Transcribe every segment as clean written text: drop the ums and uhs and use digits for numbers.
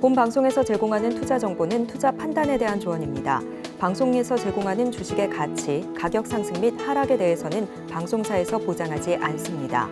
본 방송에서 제공하는 투자 정보는 투자 판단에 대한 조언입니다. 방송에서 제공하는 주식의 가치, 가격 상승 및 하락에 대해서는 방송사에서 보장하지 않습니다.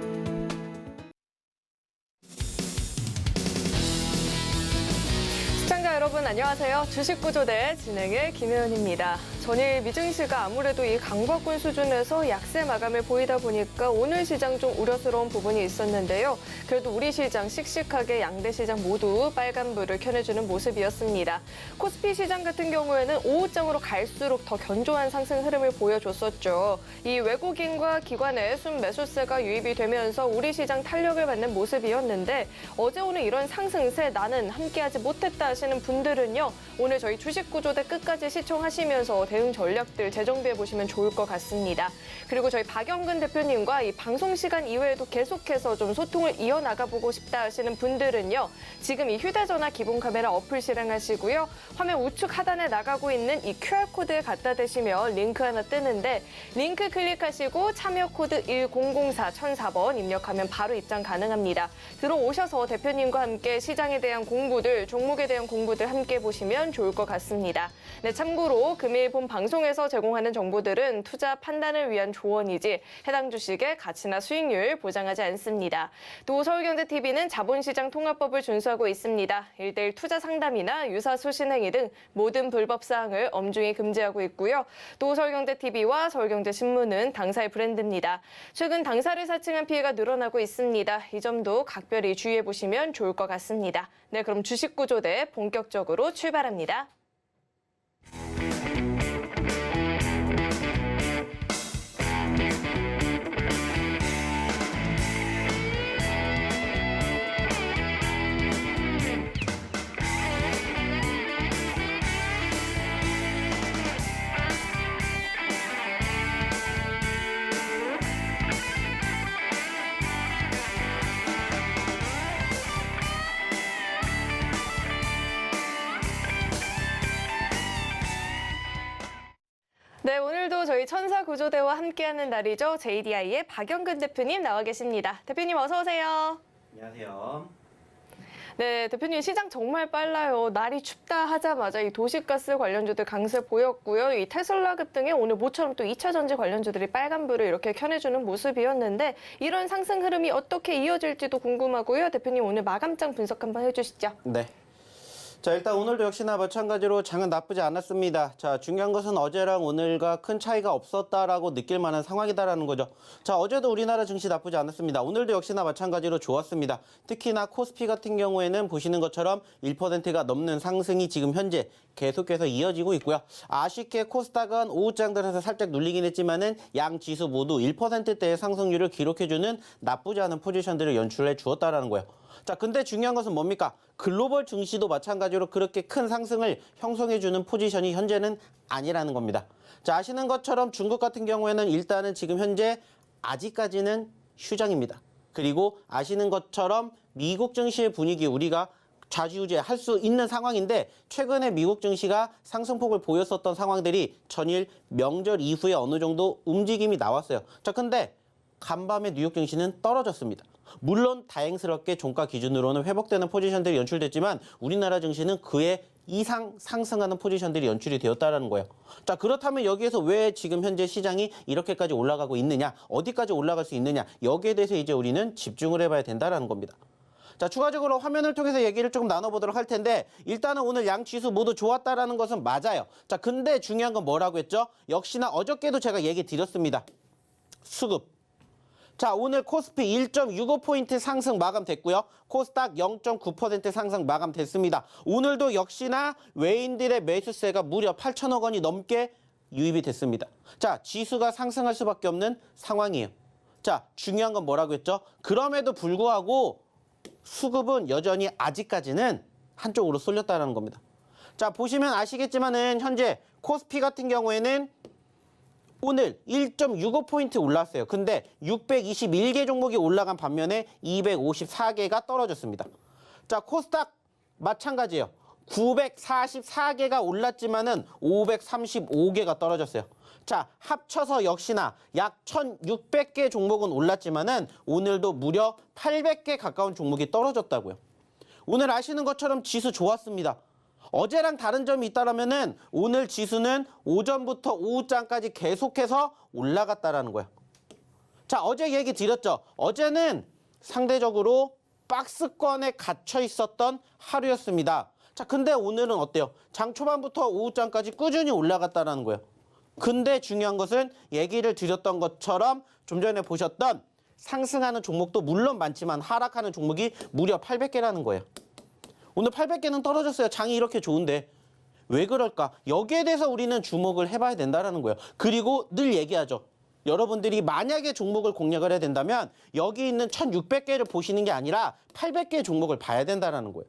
시청자 여러분 안녕하세요. 주식구조대 진행의 김혜연입니다. 전일 미증시가 아무래도 이 강박군 수준에서 약세 마감을 보이다 보니까 오늘 시장 좀 우려스러운 부분이 있었는데요. 그래도 우리 시장 씩씩하게 양대 시장 모두 빨간불을 켜내주는 모습이었습니다. 코스피 시장 같은 경우에는 오후장으로 갈수록 더 견조한 상승 흐름을 보여줬었죠. 이 외국인과 기관의 순매수세가 유입이 되면서 우리 시장 탄력을 받는 모습이었는데 어제 오늘 이런 상승세 나는 함께하지 못했다 하시는 분들은요. 오늘 저희 주식구조대 끝까지 시청하시면서 대응 전략들 재정비해 보시면 좋을 것 같습니다. 그리고 저희 박영근 대표님과 이 방송 시간 이외에도 계속해서 좀 소통을 이어나가 보고 싶다 하시는 분들은요. 지금 이 휴대전화 기본 카메라 어플 실행하시고요. 화면 우측 하단에 나가고 있는 이 QR코드에 갖다 대시면 링크 하나 뜨는데 링크 클릭하시고 참여 코드 1004-1004번 입력하면 바로 입장 가능합니다. 들어오셔서 대표님과 함께 시장에 대한 공부들, 종목에 대한 공부들 함께 보시면 좋을 것 같습니다. 네, 참고로 금일 본 방송에서 제공하는 정보들은 투자 판단을 위한 조언이지 해당 주식의 가치나 수익률 보장하지 않습니다. 또 서울경제TV는 자본시장 통합법을 준수하고 있습니다. 1:1 투자 상담이나 유사수신 행위 등 모든 불법 사항을 엄중히 금지하고 있고요. 또 서울경제TV와 서울경제신문은 당사의 브랜드입니다. 최근 당사를 사칭한 피해가 늘어나고 있습니다. 이 점도 각별히 주의해 보시면 좋을 것 같습니다. 네, 그럼 주식구조대 본격적으로 출발합니다. 네, 오늘도 저희 천사구조대와 함께하는 날이죠. JDI의 박영근 대표님 나와 계십니다. 대표님 어서 오세요. 안녕하세요. 네, 대표님 시장 정말 빨라요. 날이 춥다 하자마자 이 도시가스 관련주들 강세 보였고요. 이 테슬라급 등의 오늘 모처럼 또 2차 전지 관련주들이 빨간불을 이렇게 켜내주는 모습이었는데 이런 상승 흐름이 어떻게 이어질지도 궁금하고요. 대표님 오늘 마감장 분석 한번 해주시죠. 네. 자, 일단 오늘도 역시나 마찬가지로 장은 나쁘지 않았습니다. 자, 중요한 것은 어제랑 오늘과 큰 차이가 없었다라고 느낄 만한 상황이다라는 거죠. 자, 어제도 우리나라 증시 나쁘지 않았습니다. 오늘도 역시나 마찬가지로 좋았습니다. 특히나 코스피 같은 경우에는 보시는 것처럼 1%가 넘는 상승이 지금 현재 계속해서 이어지고 있고요. 아쉽게 코스닥은 오후장 들어서 살짝 눌리긴 했지만은 양 지수 모두 1%대의 상승률을 기록해주는 나쁘지 않은 포지션들을 연출해 주었다라는 거예요. 자, 근데 중요한 것은 뭡니까? 글로벌 증시도 마찬가지로 그렇게 큰 상승을 형성해주는 포지션이 현재는 아니라는 겁니다. 자, 아시는 것처럼 중국 같은 경우에는 일단은 지금 현재 아직까지는 휴장입니다. 그리고 아시는 것처럼 미국 증시의 분위기 우리가 좌지우지할 수 있는 상황인데 최근에 미국 증시가 상승폭을 보였었던 상황들이 전일 명절 이후에 어느 정도 움직임이 나왔어요. 자, 근데 간밤에 뉴욕 증시는 떨어졌습니다. 물론 다행스럽게 종가 기준으로는 회복되는 포지션들이 연출됐지만 우리나라 증시는 그에 이상 상승하는 포지션들이 연출이 되었다는 거예요. 자, 그렇다면 여기에서 왜 지금 현재 시장이 이렇게까지 올라가고 있느냐, 어디까지 올라갈 수 있느냐, 여기에 대해서 이제 우리는 집중을 해봐야 된다는 겁니다. 자, 추가적으로 화면을 통해서 얘기를 조금 나눠보도록 할 텐데 일단은 오늘 양 지수 모두 좋았다라는 것은 맞아요. 자, 근데 중요한 건 뭐라고 했죠? 역시나 어저께도 제가 얘기 드렸습니다. 수급. 자, 오늘 코스피 1.65포인트 상승 마감됐고요. 코스닥 0.9% 상승 마감됐습니다. 오늘도 역시나 외인들의 매수세가 무려 8천억 원이 넘게 유입이 됐습니다. 자, 지수가 상승할 수밖에 없는 상황이에요. 자, 중요한 건 뭐라고 했죠? 그럼에도 불구하고 수급은 여전히 아직까지는 한쪽으로 쏠렸다는 겁니다. 자, 보시면 아시겠지만은 현재 코스피 같은 경우에는 오늘 1.65포인트 올랐어요. 근데 621개 종목이 올라간 반면에 254개가 떨어졌습니다. 자, 코스닥 마찬가지예요. 944개가 올랐지만은 535개가 떨어졌어요. 자, 합쳐서 역시나 약 1,600개 종목은 올랐지만은 오늘도 무려 800개 가까운 종목이 떨어졌다고요. 오늘 아시는 것처럼 지수 좋았습니다. 어제랑 다른 점이 있다라면은 오늘 지수는 오전부터 오후장까지 계속해서 올라갔다라는 거예요. 자, 어제 얘기 드렸죠. 어제는 상대적으로 박스권에 갇혀 있었던 하루였습니다. 자, 근데 오늘은 어때요? 장 초반부터 오후장까지 꾸준히 올라갔다라는 거예요. 근데 중요한 것은 얘기를 드렸던 것처럼 좀 전에 보셨던 상승하는 종목도 물론 많지만 하락하는 종목이 무려 800개라는 거예요. 오늘 800개는 떨어졌어요. 장이 이렇게 좋은데. 왜 그럴까? 여기에 대해서 우리는 주목을 해봐야 된다는 거예요. 그리고 늘 얘기하죠. 여러분들이 만약에 종목을 공략을 해야 된다면 여기 있는 1600개를 보시는 게 아니라 800개의 종목을 봐야 된다는 거예요.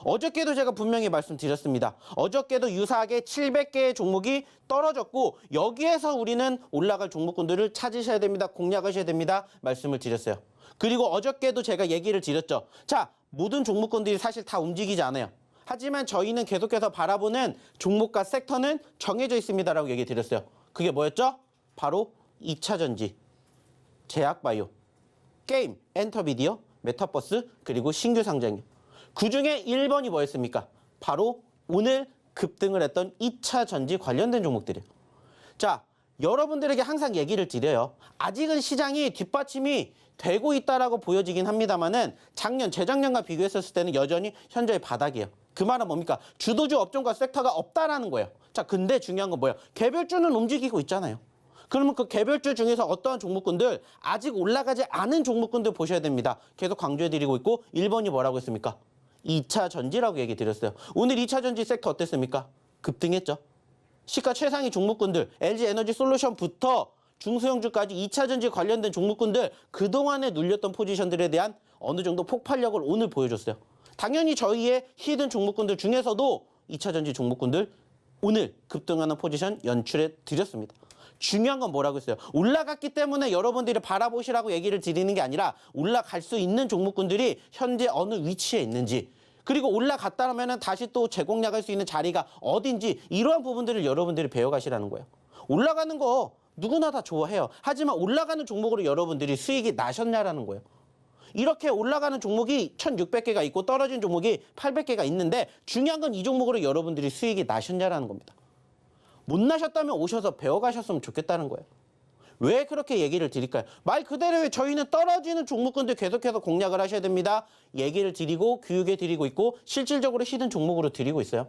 어저께도 제가 분명히 말씀드렸습니다. 어저께도 유사하게 700개의 종목이 떨어졌고 여기에서 우리는 올라갈 종목군들을 찾으셔야 됩니다. 공략하셔야 됩니다. 말씀을 드렸어요. 그리고 어저께도 제가 얘기를 드렸죠. 자, 모든 종목군들이 사실 다 움직이지 않아요. 하지만 저희는 계속해서 바라보는 종목과 섹터는 정해져 있습니다라고 얘기 드렸어요. 그게 뭐였죠? 바로 2차 전지, 제약바이오, 게임, 엔터비디어, 메타버스, 그리고 신규 상장이요. 그중에 1번이 뭐였습니까? 바로 오늘 급등을 했던 2차 전지 관련된 종목들이에요. 자, 여러분들에게 항상 얘기를 드려요. 아직은 시장이 뒷받침이 되고 있다라고 보여지긴 합니다만은 작년, 재작년과 비교했었을 때는 여전히 현재의 바닥이에요. 그 말은 뭡니까? 주도주 업종과 섹터가 없다라는 거예요. 자, 근데 중요한 건 뭐예요? 개별주는 움직이고 있잖아요. 그러면 그 개별주 중에서 어떠한 종목군들, 아직 올라가지 않은 종목군들 보셔야 됩니다. 계속 강조해드리고 있고 1번이 뭐라고 했습니까? 2차 전지라고 얘기 드렸어요. 오늘 2차 전지 섹터 어땠습니까? 급등했죠. 시가 최상위 종목군들, LG에너지솔루션부터 중소형주까지 2차 전지 관련된 종목군들 그동안에 눌렸던 포지션들에 대한 어느 정도 폭발력을 오늘 보여줬어요. 당연히 저희의 히든 종목군들 중에서도 2차 전지 종목군들 오늘 급등하는 포지션 연출해 드렸습니다. 중요한 건 뭐라고 했어요? 올라갔기 때문에 여러분들이 바라보시라고 얘기를 드리는 게 아니라 올라갈 수 있는 종목군들이 현재 어느 위치에 있는지, 그리고 올라갔다 하면은 다시 또 재공략할 수 있는 자리가 어딘지, 이러한 부분들을 여러분들이 배워가시라는 거예요. 올라가는 거 누구나 다 좋아해요. 하지만 올라가는 종목으로 여러분들이 수익이 나셨냐라는 거예요. 이렇게 올라가는 종목이 1600개가 있고 떨어진 종목이 800개가 있는데 중요한 건 이 종목으로 여러분들이 수익이 나셨냐라는 겁니다. 못 나셨다면 오셔서 배워가셨으면 좋겠다는 거예요. 왜 그렇게 얘기를 드릴까요? 말 그대로 저희는 떨어지는 종목군들 계속해서 공략을 하셔야 됩니다. 얘기를 드리고 교육해 드리고 있고 실질적으로 히든 종목으로 드리고 있어요.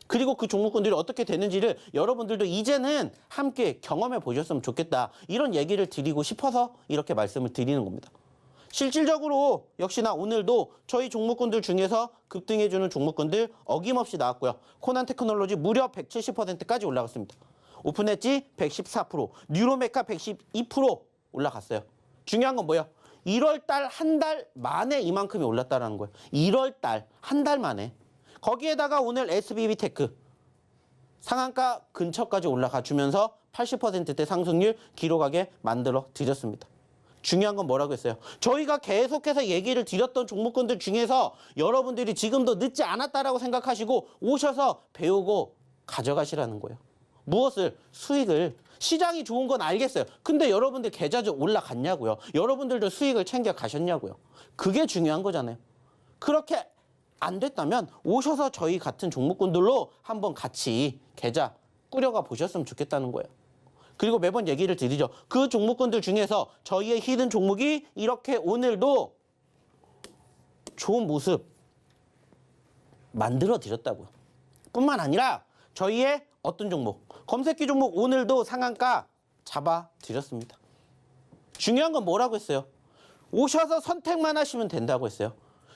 그리고 그 종목군들이 어떻게 되는지를 여러분들도 이제는 함께 경험해 보셨으면 좋겠다. 이런 얘기를 드리고 싶어서 이렇게 말씀을 드리는 겁니다. 실질적으로 역시나 오늘도 저희 종목군들 중에서 급등해주는 종목군들 어김없이 나왔고요. 코난테크놀로지 무려 170%까지 올라갔습니다. 오픈엣지 114%, 뉴로메카 112% 올라갔어요. 중요한 건 뭐예요? 1월달 한 달 만에 이만큼이 올랐다는 거예요. 1월달 한 달 만에. 거기에다가 오늘 SBB테크 상한가 근처까지 올라가 주면서 80%대 상승률 기록하게 만들어 드렸습니다. 중요한 건 뭐라고 했어요? 저희가 계속해서 얘기를 드렸던 종목군들 중에서 여러분들이 지금도 늦지 않았다라고 생각하시고 오셔서 배우고 가져가시라는 거예요. 무엇을? 수익을. 시장이 좋은 건 알겠어요. 근데 여러분들 계좌주 올라갔냐고요. 여러분들도 수익을 챙겨 가셨냐고요. 그게 중요한 거잖아요. 그렇게 안 됐다면 오셔서 저희 같은 종목군들로 한번 같이 계좌 꾸려가 보셨으면 좋겠다는 거예요. 그리고 매번 얘기를 드리죠. 그 종목군들 중에서 저희의 히든 종목이 이렇게 오늘도 좋은 모습 만들어 드렸다고요. 뿐만 아니라 저희의 어떤 종목, 검색기 종목 오늘도 상한가 잡아 드렸습니다. 중요한 건 뭐라고 했어요? 오셔서 선택만 하시면 된다고 했어요.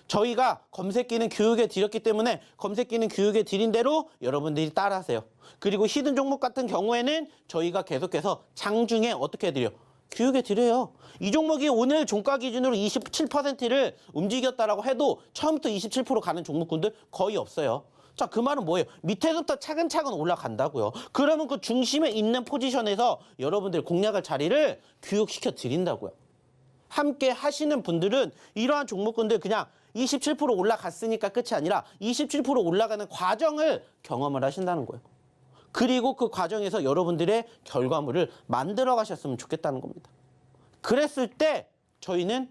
저희가 검색기는 교육에 드렸기 때문에 검색기는 교육에 드린 대로 여러분들이 따라하세요. 그리고 히든 종목 같은 경우에는 저희가 계속해서 장중에 어떻게 해드려요? 교육에 드려요. 이 종목이 오늘 종가 기준으로 27%를 움직였다라고 해도 처음부터 27% 가는 종목군들 거의 없어요. 자, 그 말은 뭐예요? 밑에서부터 차근차근 올라간다고요. 그러면 그 중심에 있는 포지션에서 여러분들 공략할 자리를 교육시켜 드린다고요. 함께 하시는 분들은 이러한 종목군들 그냥 27% 올라갔으니까 끝이 아니라 27% 올라가는 과정을 경험을 하신다는 거예요. 그리고 그 과정에서 여러분들의 결과물을 만들어 가셨으면 좋겠다는 겁니다. 그랬을 때 저희는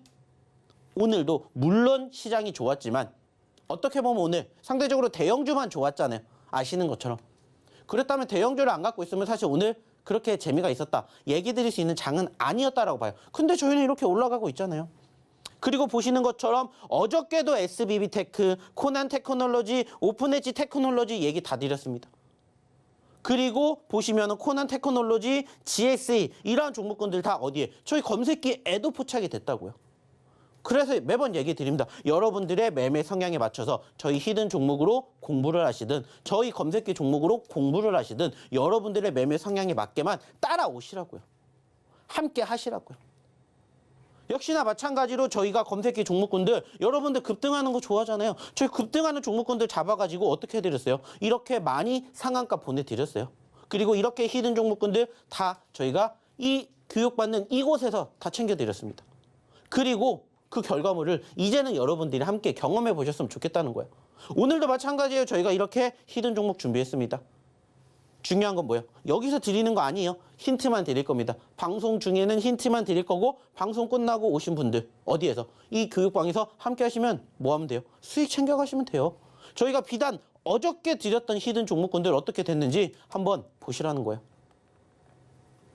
오늘도 물론 시장이 좋았지만 어떻게 보면 오늘 상대적으로 대형주만 좋았잖아요. 아시는 것처럼. 그랬다면 대형주를 안 갖고 있으면 사실 오늘 그렇게 재미가 있었다. 얘기 드릴 수 있는 장은 아니었다라고 봐요. 근데 저희는 이렇게 올라가고 있잖아요. 그리고 보시는 것처럼 어저께도 SBB테크, 코난 테크놀로지, 오픈엣지 테크놀로지 얘기 다 드렸습니다. 그리고 보시면은 코난 테크놀로지, GSE 이러한 종목군들 다 어디에? 저희 검색기에도 포착이 됐다고요. 그래서 매번 얘기 드립니다. 여러분들의 매매 성향에 맞춰서 저희 히든 종목으로 공부를 하시든 저희 검색기 종목으로 공부를 하시든 여러분들의 매매 성향에 맞게만 따라오시라고요. 함께 하시라고요. 역시나 마찬가지로 저희가 검색기 종목군들 여러분들 급등하는 거 좋아하잖아요. 저희 급등하는 종목군들 잡아가지고 어떻게 해드렸어요? 이렇게 많이 상한가 보내드렸어요. 그리고 이렇게 히든 종목군들 다 저희가 이 교육받는 이곳에서 다 챙겨드렸습니다. 그리고 그 결과물을 이제는 여러분들이 함께 경험해 보셨으면 좋겠다는 거예요. 오늘도 마찬가지예요. 저희가 이렇게 히든 종목 준비했습니다. 중요한 건 뭐예요? 여기서 드리는 거 아니에요. 힌트만 드릴 겁니다. 방송 중에는 힌트만 드릴 거고 방송 끝나고 오신 분들 어디에서? 이 교육방에서 함께 하시면 뭐 하면 돼요? 수익 챙겨가시면 돼요. 저희가 비단 어저께 드렸던 히든 종목군들 어떻게 됐는지 한번 보시라는 거예요.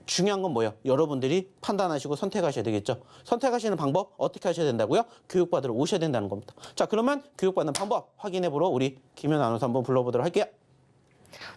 중요한 건 뭐예요? 여러분들이 판단하시고 선택하셔야 되겠죠. 선택하시는 방법 어떻게 하셔야 된다고요? 교육받으러 오셔야 된다는 겁니다. 자, 그러면 교육받는 방법 확인해 보러 우리 김현 아나운서 한번 불러보도록 할게요.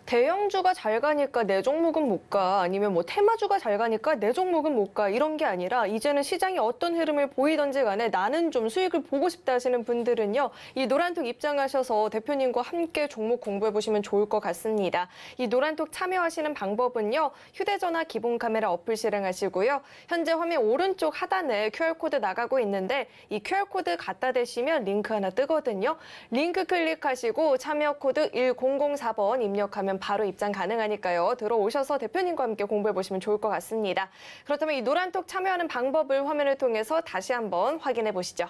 대형주가 잘 가니까 내 종목은 못 가, 아니면 뭐 테마주가 잘 가니까 내 종목은 못 가, 이런 게 아니라 이제는 시장이 어떤 흐름을 보이던지 간에 나는 좀 수익을 보고 싶다 하시는 분들은요, 이 노란톡 입장하셔서 대표님과 함께 종목 공부해 보시면 좋을 것 같습니다. 이 노란톡 참여하시는 방법은요, 휴대전화 기본 카메라 어플 실행하시고요. 현재 화면 오른쪽 하단에 QR코드 나가고 있는데 이 QR코드 갖다 대시면 링크 하나 뜨거든요. 링크 클릭하시고 참여 코드 1004번 입력하면 바로 입장 가능하니까요. 들어오셔서 대표님과 함께 공부해 보시면 좋을 것 같습니다. 그렇다면 이 노란톡 참여하는 방법을 화면을 통해서 다시 한번 확인해 보시죠.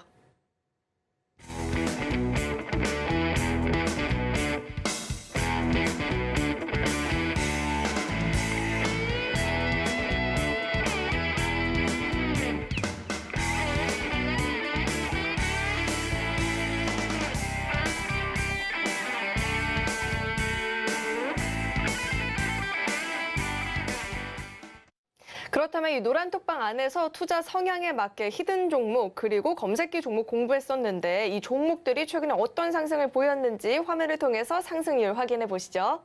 그렇다면 이 노란톡방 안에서 투자 성향에 맞게 히든 종목 그리고 검색기 종목 공부했었는데 이 종목들이 최근에 어떤 상승을 보였는지 화면을 통해서 상승률 확인해 보시죠.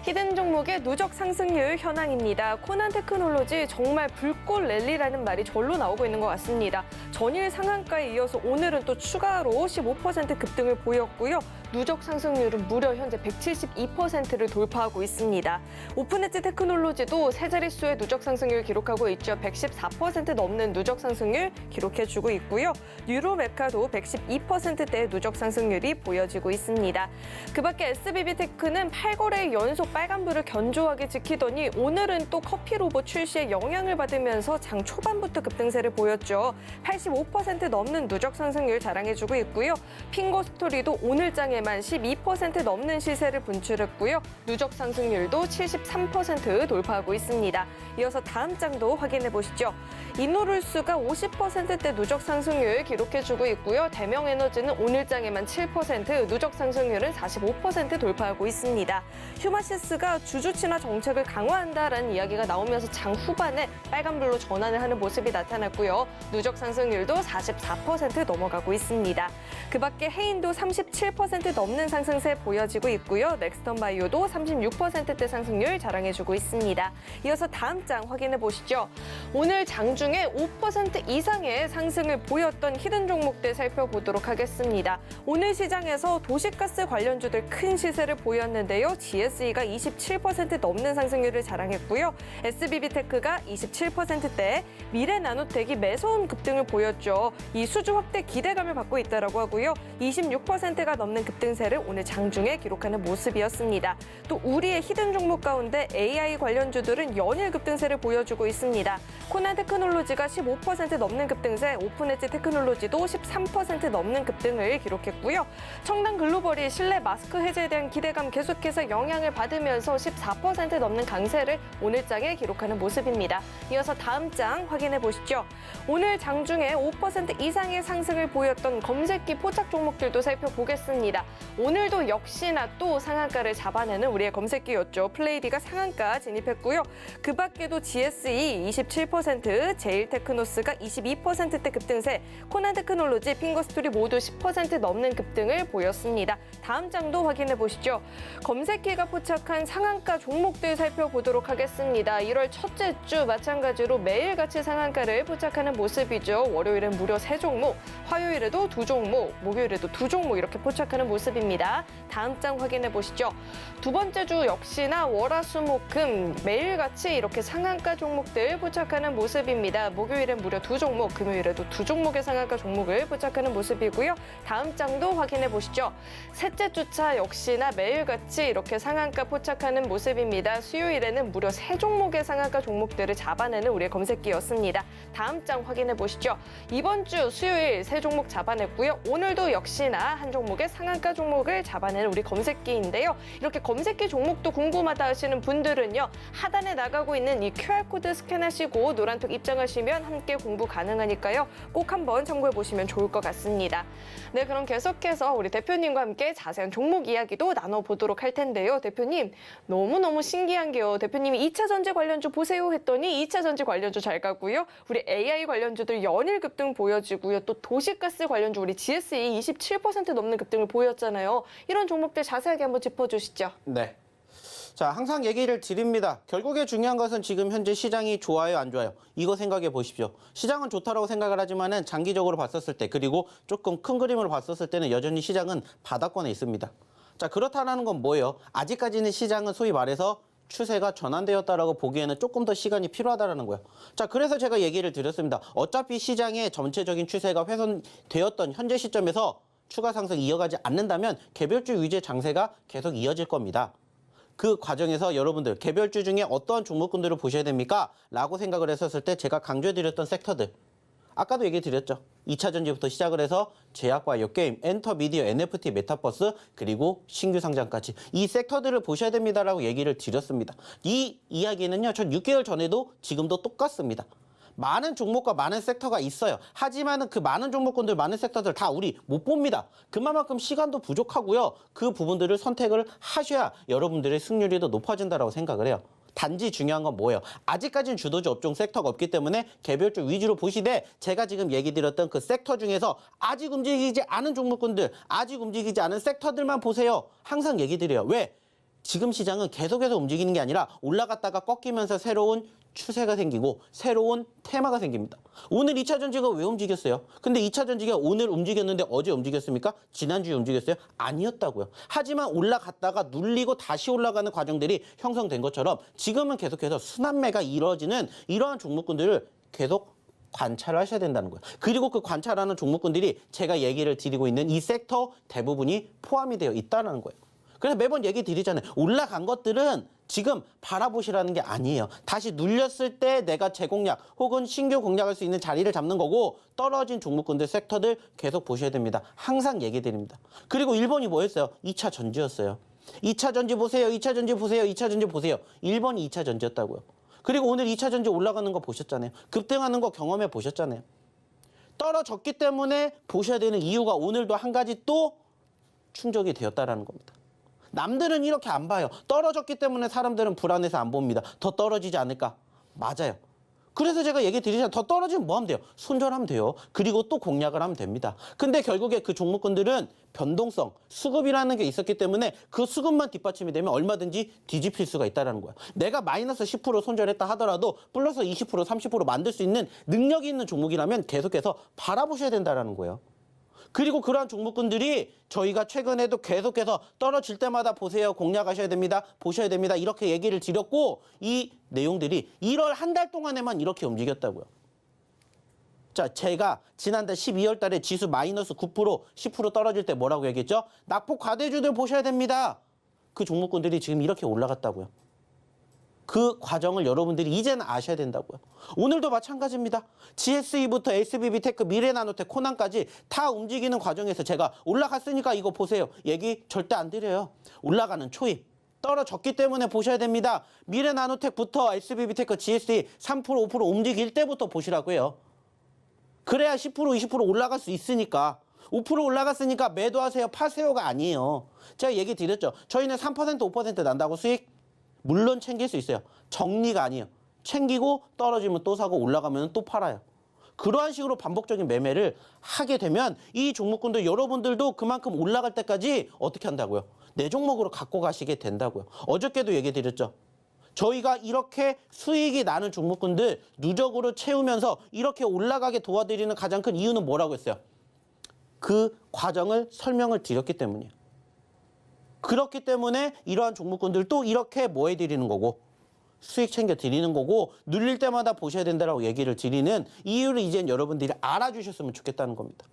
히든 종목의 누적 상승률 현황입니다. 코난 테크놀로지 정말 불꽃 랠리라는 말이 절로 나오고 있는 것 같습니다. 전일 상한가에 이어서 오늘은 또 추가로 15% 급등을 보였고요. 누적 상승률은 무려 현재 172%를 돌파하고 있습니다. 오픈엣지 테크놀로지도 세 자릿수의 누적 상승률 기록하고 있죠. 114% 넘는 누적 상승률 기록해주고 있고요. 뉴로메카도 112%대의 누적 상승률이 보여지고 있습니다. 그 밖에 SBB테크는 8거래 연속 빨간불을 견조하게 지키더니 오늘은 또 커피 로봇 출시에 영향을 받으면서 장 초반부터 급등세를 보였죠. 85% 넘는 누적 상승률 자랑해주고 있고요. 핑거스토리도 오늘 장에만 12% 넘는 시세를 분출했고요. 누적 상승률도 73% 돌파하고 있습니다. 이어서 다음 장도 확인해 보시죠. 이노룰스가 50%대 누적 상승률 기록해주고 있고요. 대명에너지는 오늘 장에만 7%, 누적 상승률은 45% 돌파하고 있습니다. 휴마시스가 주주 친화 정책을 강화한다라는 이야기가 나오면서 장 후반에 빨간불로 전환을 하는 모습이 나타났고요. 누적 상승률도 44% 넘어가고 있습니다. 그 밖에 해인도 37% 넘는 상승세 보여지고 있고요. 넥스턴 바이오도 36%대 상승률 자랑해주고 있습니다. 이어서 다음 장 확인해 보시죠. 오늘 장 중에 5% 이상의 상승을 보였던 히든 종목들 살펴보도록 하겠습니다. 오늘 시장에서 도시가스 관련주들 큰 시세를 보였는데요. GSE가 27% 넘는 상승률을 자랑했고요. SBB테크가 27%대, 미래나노텍이 매서운 급등을 보였죠. 이 수주 확대 기대감을 받고 있다고 하고요. 26%가 넘는 급등세를 오늘 장중에 기록하는 모습이었습니다. 또 우리의 히든 종목 가운데 AI 관련주들은 연일 급등세를 보여주고 있습니다. 코난 테크놀로지가 15% 넘는 급등세, 오픈엣지 테크놀로지도 13% 넘는 급등을 기록했고요. 청담 글로벌이 실내 마스크 해제에 대한 기대감 계속해서 영향을 받으면서 받으면서 14% 넘는 강세를 오늘 장에 기록하는 모습입니다. 이어서 다음 장 확인해 보시죠. 오늘 장중에 5% 이상의 상승을 보였던 검색기 포착 종목들도 살펴보겠습니다. 오늘도 역시나 또 상한가를 잡아내는 우리의 검색기였죠. 플레이디가 상한가 진입했고요. 그 밖에도 GSE 27%, 제일테크노스가 22%대 급등세, 코난테크놀로지, 핑거스토리 모두 10% 넘는 급등을 보였습니다. 다음 장도 확인해 보시죠. 검색기가 포착한 상한가 종목들 살펴보도록 하겠습니다. 1월 첫째 주 마찬가지로 매일같이 상한가를 포착하는 모습이죠. 월요일엔 무려 3종목, 화요일에도 2종목, 목요일에도 2종목 이렇게 포착하는 모습입니다. 다음 장 확인해 보시죠. 두 번째 주 역시나 월화수목금 매일같이 이렇게 상한가 종목들 포착하는 모습입니다. 목요일엔 무려 2종목, 금요일에도 2종목의 상한가 종목을 포착하는 모습이고요. 다음 장도 확인해 보시죠. 셋째 주차 역시나 매일같이 이렇게 상한가 포착하는 모습입니다. 수요일에는 무려 3종목의 상한가 종목들을 잡아내는 우리의 검색기였습니다. 다음 장 확인해 보시죠. 이번 주 수요일 3종목 잡아냈고요. 오늘도 역시나 한 종목의 상한가 종목을 잡아내는 우리 검색기인데요. 이렇게 검색기 종목도 궁금하다 하시는 분들은요. 하단에 나가고 있는 이 QR코드 스캔하시고 노란톡 입장하시면 함께 공부 가능하니까요. 꼭 한번 참고해 보시면 좋을 것 같습니다. 네, 그럼 계속해서 우리 대표님과 함께 자세한 종목 이야기도 나눠보도록 할 텐데요. 대표님, 너무너무 신기한 게요. 대표님이 2차 전지 관련주 보세요 했더니 2차 전지 관련주 잘 가고요. 우리 AI 관련주들 연일 급등 보여지고요. 또 도시가스 관련주 우리 GSE 27% 넘는 급등을 보였잖아요. 이런 종목들 자세하게 한번 짚어주시죠. 네. 자, 항상 얘기를 드립니다. 결국에 중요한 것은 지금 현재 시장이 좋아요, 안 좋아요? 이거 생각해 보십시오. 시장은 좋다라고 생각을 하지만은 장기적으로 봤었을 때, 그리고 조금 큰 그림으로 봤었을 때는 여전히 시장은 바닥권에 있습니다. 자, 그렇다는 건 뭐예요? 아직까지는 시장은 소위 말해서 추세가 전환되었다라고 보기에는 조금 더 시간이 필요하다라는 거예요. 자, 그래서 제가 얘기를 드렸습니다. 어차피 시장의 전체적인 추세가 훼손되었던 현재 시점에서 추가 상승 이어가지 않는다면 개별주 위주의 장세가 계속 이어질 겁니다. 그 과정에서 여러분들 개별주 중에 어떠한 종목군들을 보셔야 됩니까? 라고 생각을 했었을 때 제가 강조해드렸던 섹터들. 아까도 얘기 드렸죠. 2차 전지부터 시작을 해서 제약바이오, 게임, 엔터미디어, NFT, 메타버스, 그리고 신규 상장까지 이 섹터들을 보셔야 됩니다라고 얘기를 드렸습니다. 이 이야기는요, 전 6개월 전에도 지금도 똑같습니다. 많은 종목과 많은 섹터가 있어요. 하지만은 그 많은 종목군들, 많은 섹터들 다 우리 못 봅니다. 그만큼 시간도 부족하고요. 그 부분들을 선택을 하셔야 여러분들의 승률이 더 높아진다고 생각을 해요. 단지 중요한 건 뭐예요? 아직까지는 주도주 업종 섹터가 없기 때문에 개별주 위주로 보시되 제가 지금 얘기 드렸던 그 섹터 중에서 아직 움직이지 않은 종목군들, 아직 움직이지 않은 섹터들만 보세요. 항상 얘기 드려요. 왜? 지금 시장은 계속해서 움직이는 게 아니라 올라갔다가 꺾이면서 새로운 추세가 생기고 새로운 테마가 생깁니다. 오늘 2차 전지가 왜 움직였어요? 근데 2차 전지가 오늘 움직였는데 어제 움직였습니까? 지난주에 움직였어요? 아니었다고요. 하지만 올라갔다가 눌리고 다시 올라가는 과정들이 형성된 것처럼 지금은 계속해서 순환매가 이루어지는 이러한 종목군들을 계속 관찰을 하셔야 된다는 거예요. 그리고 그 관찰하는 종목군들이 제가 얘기를 드리고 있는 이 섹터 대부분이 포함이 되어 있다는 거예요. 그래서 매번 얘기 드리잖아요. 올라간 것들은 지금 바라보시라는 게 아니에요. 다시 눌렸을 때 내가 재공략 혹은 신규 공략할 수 있는 자리를 잡는 거고 떨어진 종목군들 섹터들 계속 보셔야 됩니다. 항상 얘기 드립니다. 그리고 1번이 뭐였어요? 2차 전지였어요. 2차 전지 보세요. 2차 전지 보세요. 2차 전지 보세요. 1번이 2차 전지였다고요. 그리고 오늘 2차 전지 올라가는 거 보셨잖아요. 급등하는 거 경험해 보셨잖아요. 떨어졌기 때문에 보셔야 되는 이유가 오늘도 한 가지 또 충족이 되었다라는 겁니다. 남들은 이렇게 안 봐요. 떨어졌기 때문에 사람들은 불안해서 안 봅니다. 더 떨어지지 않을까? 맞아요. 그래서 제가 얘기 드리잖아요. 더 떨어지면 뭐 하면 돼요? 손절하면 돼요. 그리고 또 공략을 하면 됩니다. 근데 결국에 그 종목군들은 변동성, 수급이라는 게 있었기 때문에 그 수급만 뒷받침이 되면 얼마든지 뒤집힐 수가 있다는 거예요. 내가 마이너스 10% 손절했다 하더라도 플러스 20%, 30% 만들 수 있는 능력이 있는 종목이라면 계속해서 바라보셔야 된다는 거예요. 그리고 그러한 종목군들이 저희가 최근에도 계속해서 떨어질 때마다 보세요. 공략하셔야 됩니다. 보셔야 됩니다. 이렇게 얘기를 드렸고 이 내용들이 1월 한 달 동안에만 이렇게 움직였다고요. 자, 제가 지난달 12월 달에 지수 마이너스 9%, 10% 떨어질 때 뭐라고 얘기했죠? 낙폭 과대주들 보셔야 됩니다. 그 종목군들이 지금 이렇게 올라갔다고요. 그 과정을 여러분들이 이제는 아셔야 된다고요. 오늘도 마찬가지입니다. GSE부터 SBB테크, 미래나노텍, 코난까지 다 움직이는 과정에서 제가 올라갔으니까 이거 보세요. 얘기 절대 안 드려요. 올라가는 초입, 떨어졌기 때문에 보셔야 됩니다. 미래나노텍부터 SBB테크, GSE 3%, 5% 움직일 때부터 보시라고 해요. 그래야 10%, 20% 올라갈 수 있으니까. 5% 올라갔으니까 매도하세요, 파세요가 아니에요. 제가 얘기 드렸죠. 저희는 3%, 5% 난다고 수익 물론 챙길 수 있어요. 정리가 아니에요. 챙기고 떨어지면 또 사고 올라가면 또 팔아요. 그러한 식으로 반복적인 매매를 하게 되면 이 종목군들 여러분들도 그만큼 올라갈 때까지 어떻게 한다고요? 내 종목으로 갖고 가시게 된다고요. 어저께도 얘기 드렸죠. 저희가 이렇게 수익이 나는 종목군들 누적으로 채우면서 이렇게 올라가게 도와드리는 가장 큰 이유는 뭐라고 했어요? 그 과정을 설명을 드렸기 때문이에요. 그렇기 때문에 이러한 종목군들도 이렇게 뭐 해드리는 거고 수익 챙겨 드리는 거고 눌릴 때마다 보셔야 된다라고 얘기를 드리는 이유를 이젠 여러분들이 알아주셨으면 좋겠다는 겁니다.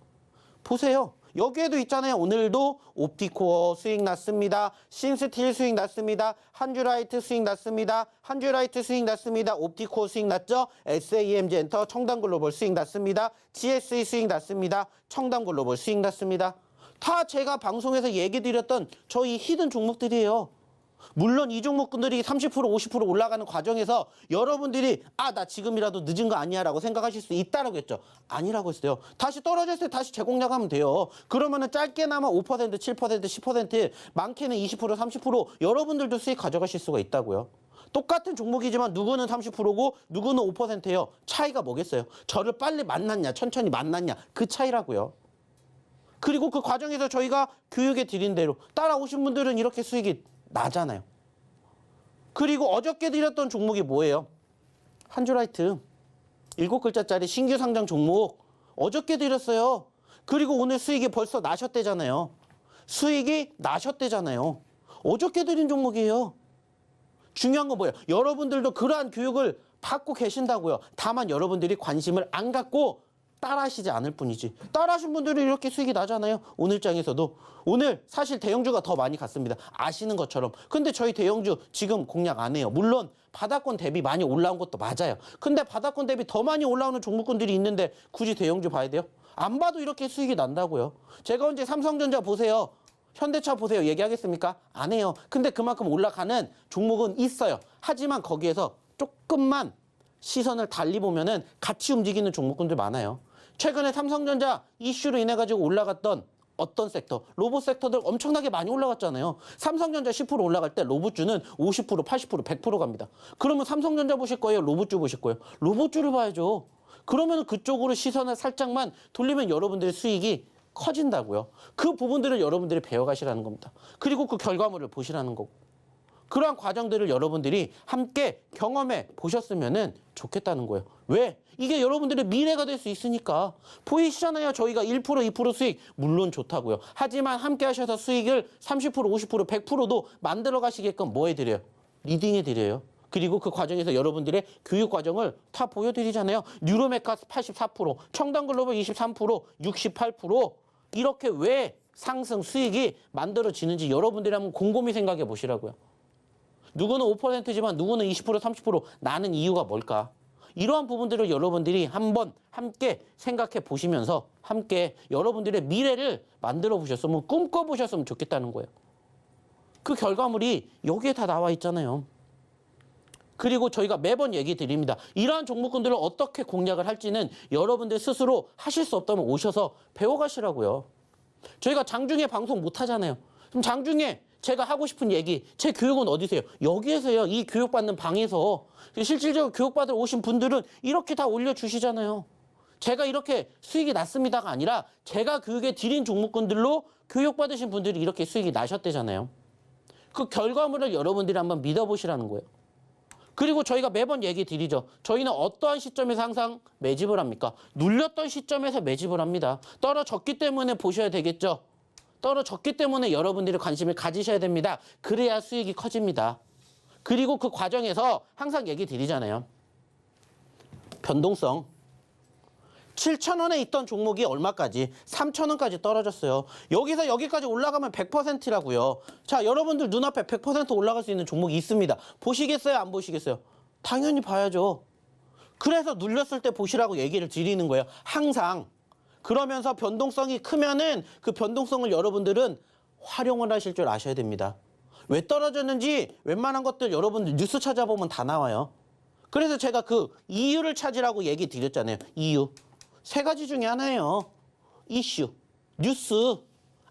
보세요. 여기에도 있잖아요. 오늘도 옵티코어 수익 났습니다. 신스틸 수익 났습니다. 한주라이트 수익 났습니다. 한주라이트 수익 났습니다. 옵티코어 수익 났죠. SAM젠터 청담글로벌 수익 났습니다. GSE 수익 났습니다. 청담글로벌 수익 났습니다. 다 제가 방송에서 얘기 드렸던 저희 히든 종목들이에요. 물론 이 종목들이 30%, 50% 올라가는 과정에서 여러분들이 나 지금이라도 늦은 거 아니야 라고 생각하실 수 있다라고 했죠. 아니라고 했어요. 다시 떨어졌을 때 다시 재공략하면 돼요. 그러면은 짧게나마 5%, 7%, 10%, 많게는 20%, 30% 여러분들도 수익 가져가실 수가 있다고요. 똑같은 종목이지만 누구는 30%고 누구는 5%예요. 차이가 뭐겠어요? 저를 빨리 만났냐, 천천히 만났냐, 그 차이라고요. 그리고 그 과정에서 저희가 교육해 드린 대로 따라오신 분들은 이렇게 수익이 나잖아요. 그리고 어저께 드렸던 종목이 뭐예요? 한주라이트 7글자짜리 신규 상장 종목 어저께 드렸어요. 그리고 오늘 수익이 벌써 나셨대잖아요. 수익이 나셨대잖아요. 어저께 드린 종목이에요. 중요한 건 뭐예요? 여러분들도 그러한 교육을 받고 계신다고요. 다만 여러분들이 관심을 안 갖고 따라하시지 않을 뿐이지. 따라하신 분들은 이렇게 수익이 나잖아요. 오늘 장에서도. 오늘 사실 대형주가 더 많이 갔습니다. 아시는 것처럼. 근데 저희 대형주 지금 공략 안 해요. 물론 바닥권 대비 많이 올라온 것도 맞아요. 근데 바닥권 대비 더 많이 올라오는 종목군들이 있는데 굳이 대형주 봐야 돼요? 안 봐도 이렇게 수익이 난다고요. 제가 언제 삼성전자 보세요. 현대차 보세요. 얘기하겠습니까? 안 해요. 근데 그만큼 올라가는 종목은 있어요. 하지만 거기에서 조금만 시선을 달리 보면은 같이 움직이는 종목군들 많아요. 최근에 삼성전자 이슈로 인해 가지고 올라갔던 어떤 섹터, 로봇 섹터들 엄청나게 많이 올라갔잖아요. 삼성전자 10% 올라갈 때 로봇주는 50%, 80%, 100% 갑니다. 그러면 삼성전자 보실 거예요? 로봇주 보실 거예요? 로봇주를 봐야죠. 그러면 그쪽으로 시선을 살짝만 돌리면 여러분들의 수익이 커진다고요. 그 부분들을 여러분들이 배워가시라는 겁니다. 그리고 그 결과물을 보시라는 거고. 그러한 과정들을 여러분들이 함께 경험해 보셨으면 좋겠다는 거예요. 왜? 이게 여러분들의 미래가 될 수 있으니까. 보이시잖아요. 저희가 1%, 2% 수익 물론 좋다고요. 하지만 함께 하셔서 수익을 30%, 50%, 100%도 만들어 가시게끔 뭐 해드려요? 리딩해 드려요. 그리고 그 과정에서 여러분들의 교육 과정을 다 보여드리잖아요. 뉴로메카스 84%, 청담글로벌 23%, 68% 이렇게 왜 상승 수익이 만들어지는지 여러분들이 한번 곰곰이 생각해 보시라고요. 누구는 5%지만 누구는 20%, 30% 나는 이유가 뭘까? 이러한 부분들을 여러분들이 한번 함께 생각해 보시면서 함께 여러분들의 미래를 만들어 보셨으면, 꿈꿔 보셨으면 좋겠다는 거예요. 그 결과물이 여기에 다 나와 있잖아요. 그리고 저희가 매번 얘기 드립니다. 이러한 종목군들을 어떻게 공략을 할지는 여러분들 스스로 하실 수 없다면 오셔서 배워가시라고요. 저희가 장중에 방송 못 하잖아요. 그럼 장중에 제가 하고 싶은 얘기, 제 교육은 어디서요? 여기에서요. 이 교육받는 방에서. 실질적으로 교육받으러 오신 분들은 이렇게 다 올려주시잖아요. 제가 이렇게 수익이 났습니다가 아니라 제가 교육에 드린 종목군들로 교육받으신 분들이 이렇게 수익이 나셨대잖아요. 그 결과물을 여러분들이 한번 믿어보시라는 거예요. 그리고 저희가 매번 얘기 드리죠. 저희는 어떠한 시점에서 항상 매집을 합니까? 눌렸던 시점에서 매집을 합니다. 떨어졌기 때문에 보셔야 되겠죠. 떨어졌기 때문에 여러분들이 관심을 가지셔야 됩니다. 그래야 수익이 커집니다. 그리고 그 과정에서 항상 얘기 드리잖아요. 변동성. 7,000원에 있던 종목이 얼마까지? 3,000원까지 떨어졌어요. 여기서 여기까지 올라가면 100%라고요. 자, 여러분들 눈앞에 100% 올라갈 수 있는 종목이 있습니다. 보시겠어요? 안 보시겠어요? 당연히 봐야죠. 그래서 눌렸을 때 보시라고 얘기를 드리는 거예요. 항상. 그러면서 변동성이 크면은 그 변동성을 여러분들은 활용을 하실 줄 아셔야 됩니다. 왜 떨어졌는지 웬만한 것들 여러분들 뉴스 찾아보면 다 나와요. 그래서 제가 그 이유를 찾으라고 얘기 드렸잖아요. 이유. 세 가지 중에 하나예요. 이슈, 뉴스,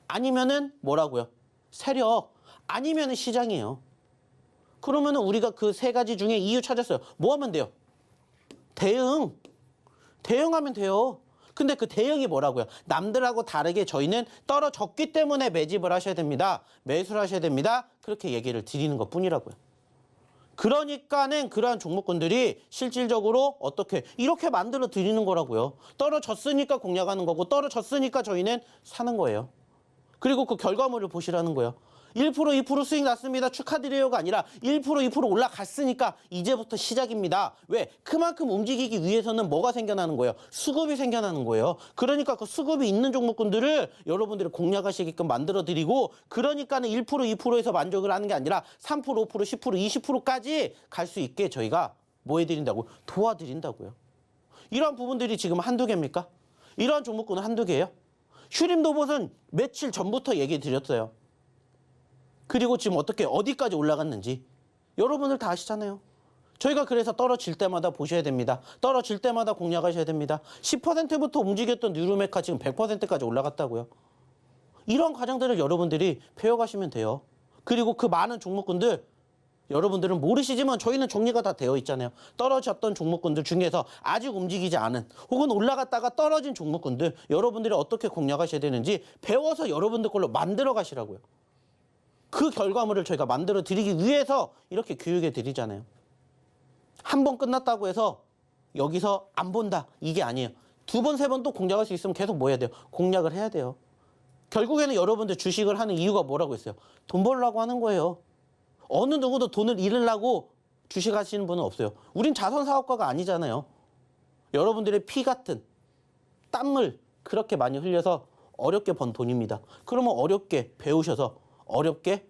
아니면은 뭐라고요? 세력, 아니면은 시장이에요. 그러면은 우리가 그 세 가지 중에 이유 찾았어요. 뭐 하면 돼요? 대응. 대응하면 돼요. 근데 그 대응이 뭐라고요? 남들하고 다르게 저희는 떨어졌기 때문에 매집을 하셔야 됩니다. 매수를 하셔야 됩니다. 그렇게 얘기를 드리는 것 뿐이라고요. 그러니까는 그러한 종목군들이 실질적으로 어떻게 이렇게 만들어 드리는 거라고요. 떨어졌으니까 공략하는 거고 떨어졌으니까 저희는 사는 거예요. 그리고 그 결과물을 보시라는 거예요. 1%, 2% 수익 났습니다. 축하드려요가 아니라 1%, 2% 올라갔으니까 이제부터 시작입니다. 왜? 그만큼 움직이기 위해서는 뭐가 생겨나는 거예요? 수급이 생겨나는 거예요. 그러니까 그 수급이 있는 종목군들을 여러분들이 공략하시게끔 만들어드리고 그러니까는 1%, 2%에서 만족을 하는 게 아니라 3%, 5%, 10%, 20%까지 갈 수 있게 저희가 뭐 해드린다고요? 도와드린다고요. 이러한 부분들이 지금 한두 개입니까? 이러한 종목군은 한두 개예요? 슈림도봇은 며칠 전부터 얘기 드렸어요. 그리고 지금 어떻게 어디까지 올라갔는지 여러분들 다 아시잖아요. 저희가 그래서 떨어질 때마다 보셔야 됩니다. 떨어질 때마다 공략하셔야 됩니다. 10%부터 움직였던 뉴로메카 지금 100%까지 올라갔다고요. 이런 과정들을 여러분들이 배워가시면 돼요. 그리고 그 많은 종목군들 여러분들은 모르시지만 저희는 정리가 다 되어 있잖아요. 떨어졌던 종목군들 중에서 아직 움직이지 않은 혹은 올라갔다가 떨어진 종목군들 여러분들이 어떻게 공략하셔야 되는지 배워서 여러분들 걸로 만들어 가시라고요. 그 결과물을 저희가 만들어 드리기 위해서 이렇게 교육해 드리잖아요. 한 번 끝났다고 해서 여기서 안 본다 이게 아니에요. 두 번, 세 번 또 공략할 수 있으면 계속 뭐 해야 돼요? 공략을 해야 돼요. 결국에는 여러분들 주식을 하는 이유가 뭐라고 했어요? 돈 벌려고 하는 거예요. 어느 누구도 돈을 잃으려고 주식하시는 분은 없어요. 우린 자선사업가가 아니잖아요. 여러분들의 피 같은 땀을 그렇게 많이 흘려서 어렵게 번 돈입니다. 그러면 어렵게 배우셔서 어렵게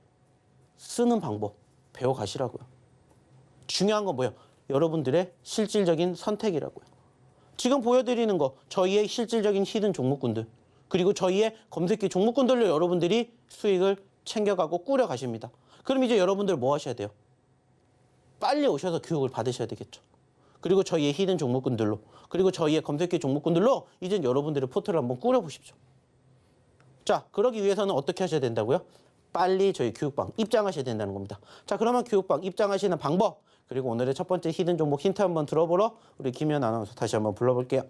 쓰는 방법 배워가시라고요. 중요한 건 뭐예요? 여러분들의 실질적인 선택이라고요. 지금 보여드리는 거 저희의 실질적인 히든 종목군들 그리고 저희의 검색기 종목군들로 여러분들이 수익을 챙겨가고 꾸려가십니다. 그럼 이제 여러분들 뭐 하셔야 돼요? 빨리 오셔서 교육을 받으셔야 되겠죠. 그리고 저희의 히든 종목군들로 그리고 저희의 검색기 종목군들로 이제 여러분들의 포트를 한번 꾸려보십시오. 자, 그러기 위해서는 어떻게 하셔야 된다고요? 빨리 저희 교육방 입장하셔야 된다는 겁니다. 자, 그러면 교육방 입장하시는 방법 그리고 오늘의 첫 번째 히든 종목 힌트 한번 들어보러 우리 김현 아나운서 다시 한번 불러볼게요.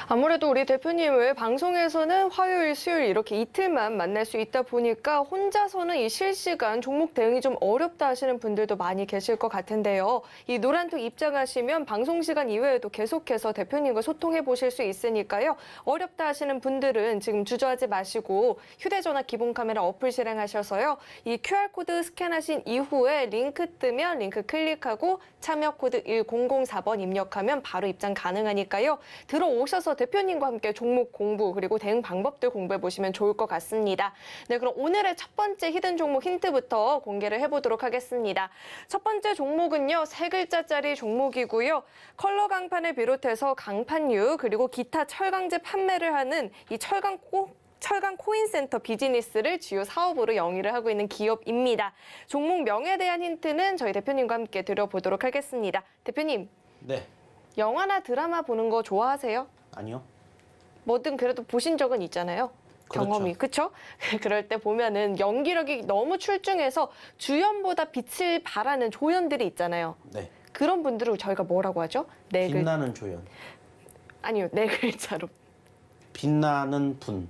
아무래도 우리 대표님을 방송에서는 화요일, 수요일 이렇게 이틀만 만날 수 있다 보니까 혼자서는 이 실시간 종목 대응이 좀 어렵다 하시는 분들도 많이 계실 것 같은데요. 이 노란톡 입장하시면 방송 시간 이외에도 계속해서 대표님과 소통해 보실 수 있으니까요. 어렵다 하시는 분들은 지금 주저하지 마시고 휴대전화 기본 카메라 어플 실행하셔서요. 이 QR코드 스캔하신 이후에 링크 뜨면 링크 클릭하고 참여 코드 1004번 입력하면 바로 입장 가능하니까요. 들어오셔서 대표님과 함께 종목 공부 그리고 대응 방법들 공부해 보시면 좋을 것 같습니다. 네, 그럼 오늘의 첫 번째 히든 종목 힌트부터 공개를 해보도록 하겠습니다. 첫 번째 종목은요, 세 글자짜리 종목이고요. 컬러 강판을 비롯해서 강판유 그리고 기타 철강제 판매를 하는 이 철강 코인센터 비즈니스를 주요 사업으로 영위를 하고 있는 기업입니다. 종목 명에 대한 힌트는 저희 대표님과 함께 드려보도록 하겠습니다. 대표님. 네. 영화나 드라마 보는 거 좋아하세요? 아니요. 뭐든 그래도 보신 적은 있잖아요. 그렇죠. 경험이, 그렇죠? 그럴 때 보면은 연기력이 너무 출중해서 주연보다 빛을 발하는 조연들이 있잖아요. 네. 그런 분들을 저희가 뭐라고 하죠? 빛나는 조연. 아니요, 네 글자로. 빛나는 분.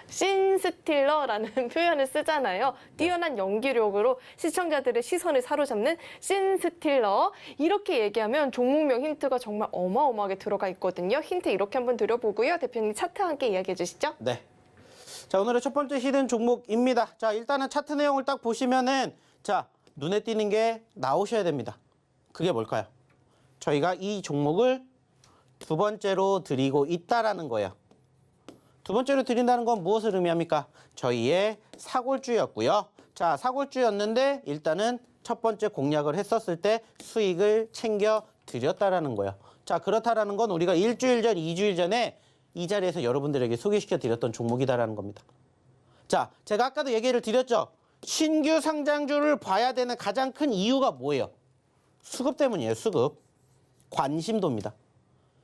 씬스틸러라는 표현을 쓰잖아요. 뛰어난 연기력으로 시청자들의 시선을 사로잡는 씬스틸러. 이렇게 얘기하면 종목명 힌트가 정말 어마어마하게 들어가 있거든요. 힌트 이렇게 한번 드려보고요. 대표님 차트와 함께 이야기해 주시죠. 네. 자, 오늘의 첫 번째 히든 종목입니다. 자, 일단은 차트 내용을 딱 보시면은 자, 눈에 띄는 게 나오셔야 됩니다. 그게 뭘까요? 저희가 이 종목을 두 번째로 드리고 있다라는 거예요. 두 번째로 드린다는 건 무엇을 의미합니까? 저희의 사골주였고요. 자, 사골주였는데 일단은 첫 번째 공략을 했었을 때 수익을 챙겨 드렸다라는 거예요. 자, 그렇다라는 건 우리가 일주일 전, 2주일 전에 이 자리에서 여러분들에게 소개시켜 드렸던 종목이다라는 겁니다. 자, 제가 아까도 얘기를 드렸죠. 신규 상장주를 봐야 되는 가장 큰 이유가 뭐예요? 수급 때문이에요. 수급. 관심도입니다.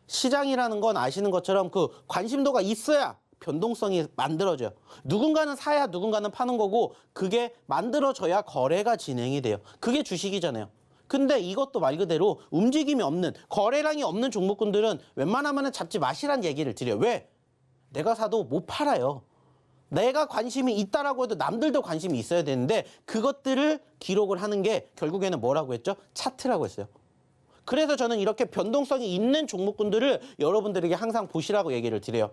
시장이라는 건 아시는 것처럼 그 관심도가 있어야 변동성이 만들어져요. 누군가는 사야 누군가는 파는 거고 그게 만들어져야 거래가 진행이 돼요. 그게 주식이잖아요. 근데 이것도 말 그대로 움직임이 없는, 거래량이 없는 종목군들은 웬만하면 잡지 마시란 얘기를 드려요. 왜? 내가 사도 못 팔아요. 내가 관심이 있다라고 해도 남들도 관심이 있어야 되는데 그것들을 기록을 하는 게 결국에는 뭐라고 했죠? 차트라고 했어요. 그래서 저는 이렇게 변동성이 있는 종목군들을 여러분들에게 항상 보시라고 얘기를 드려요.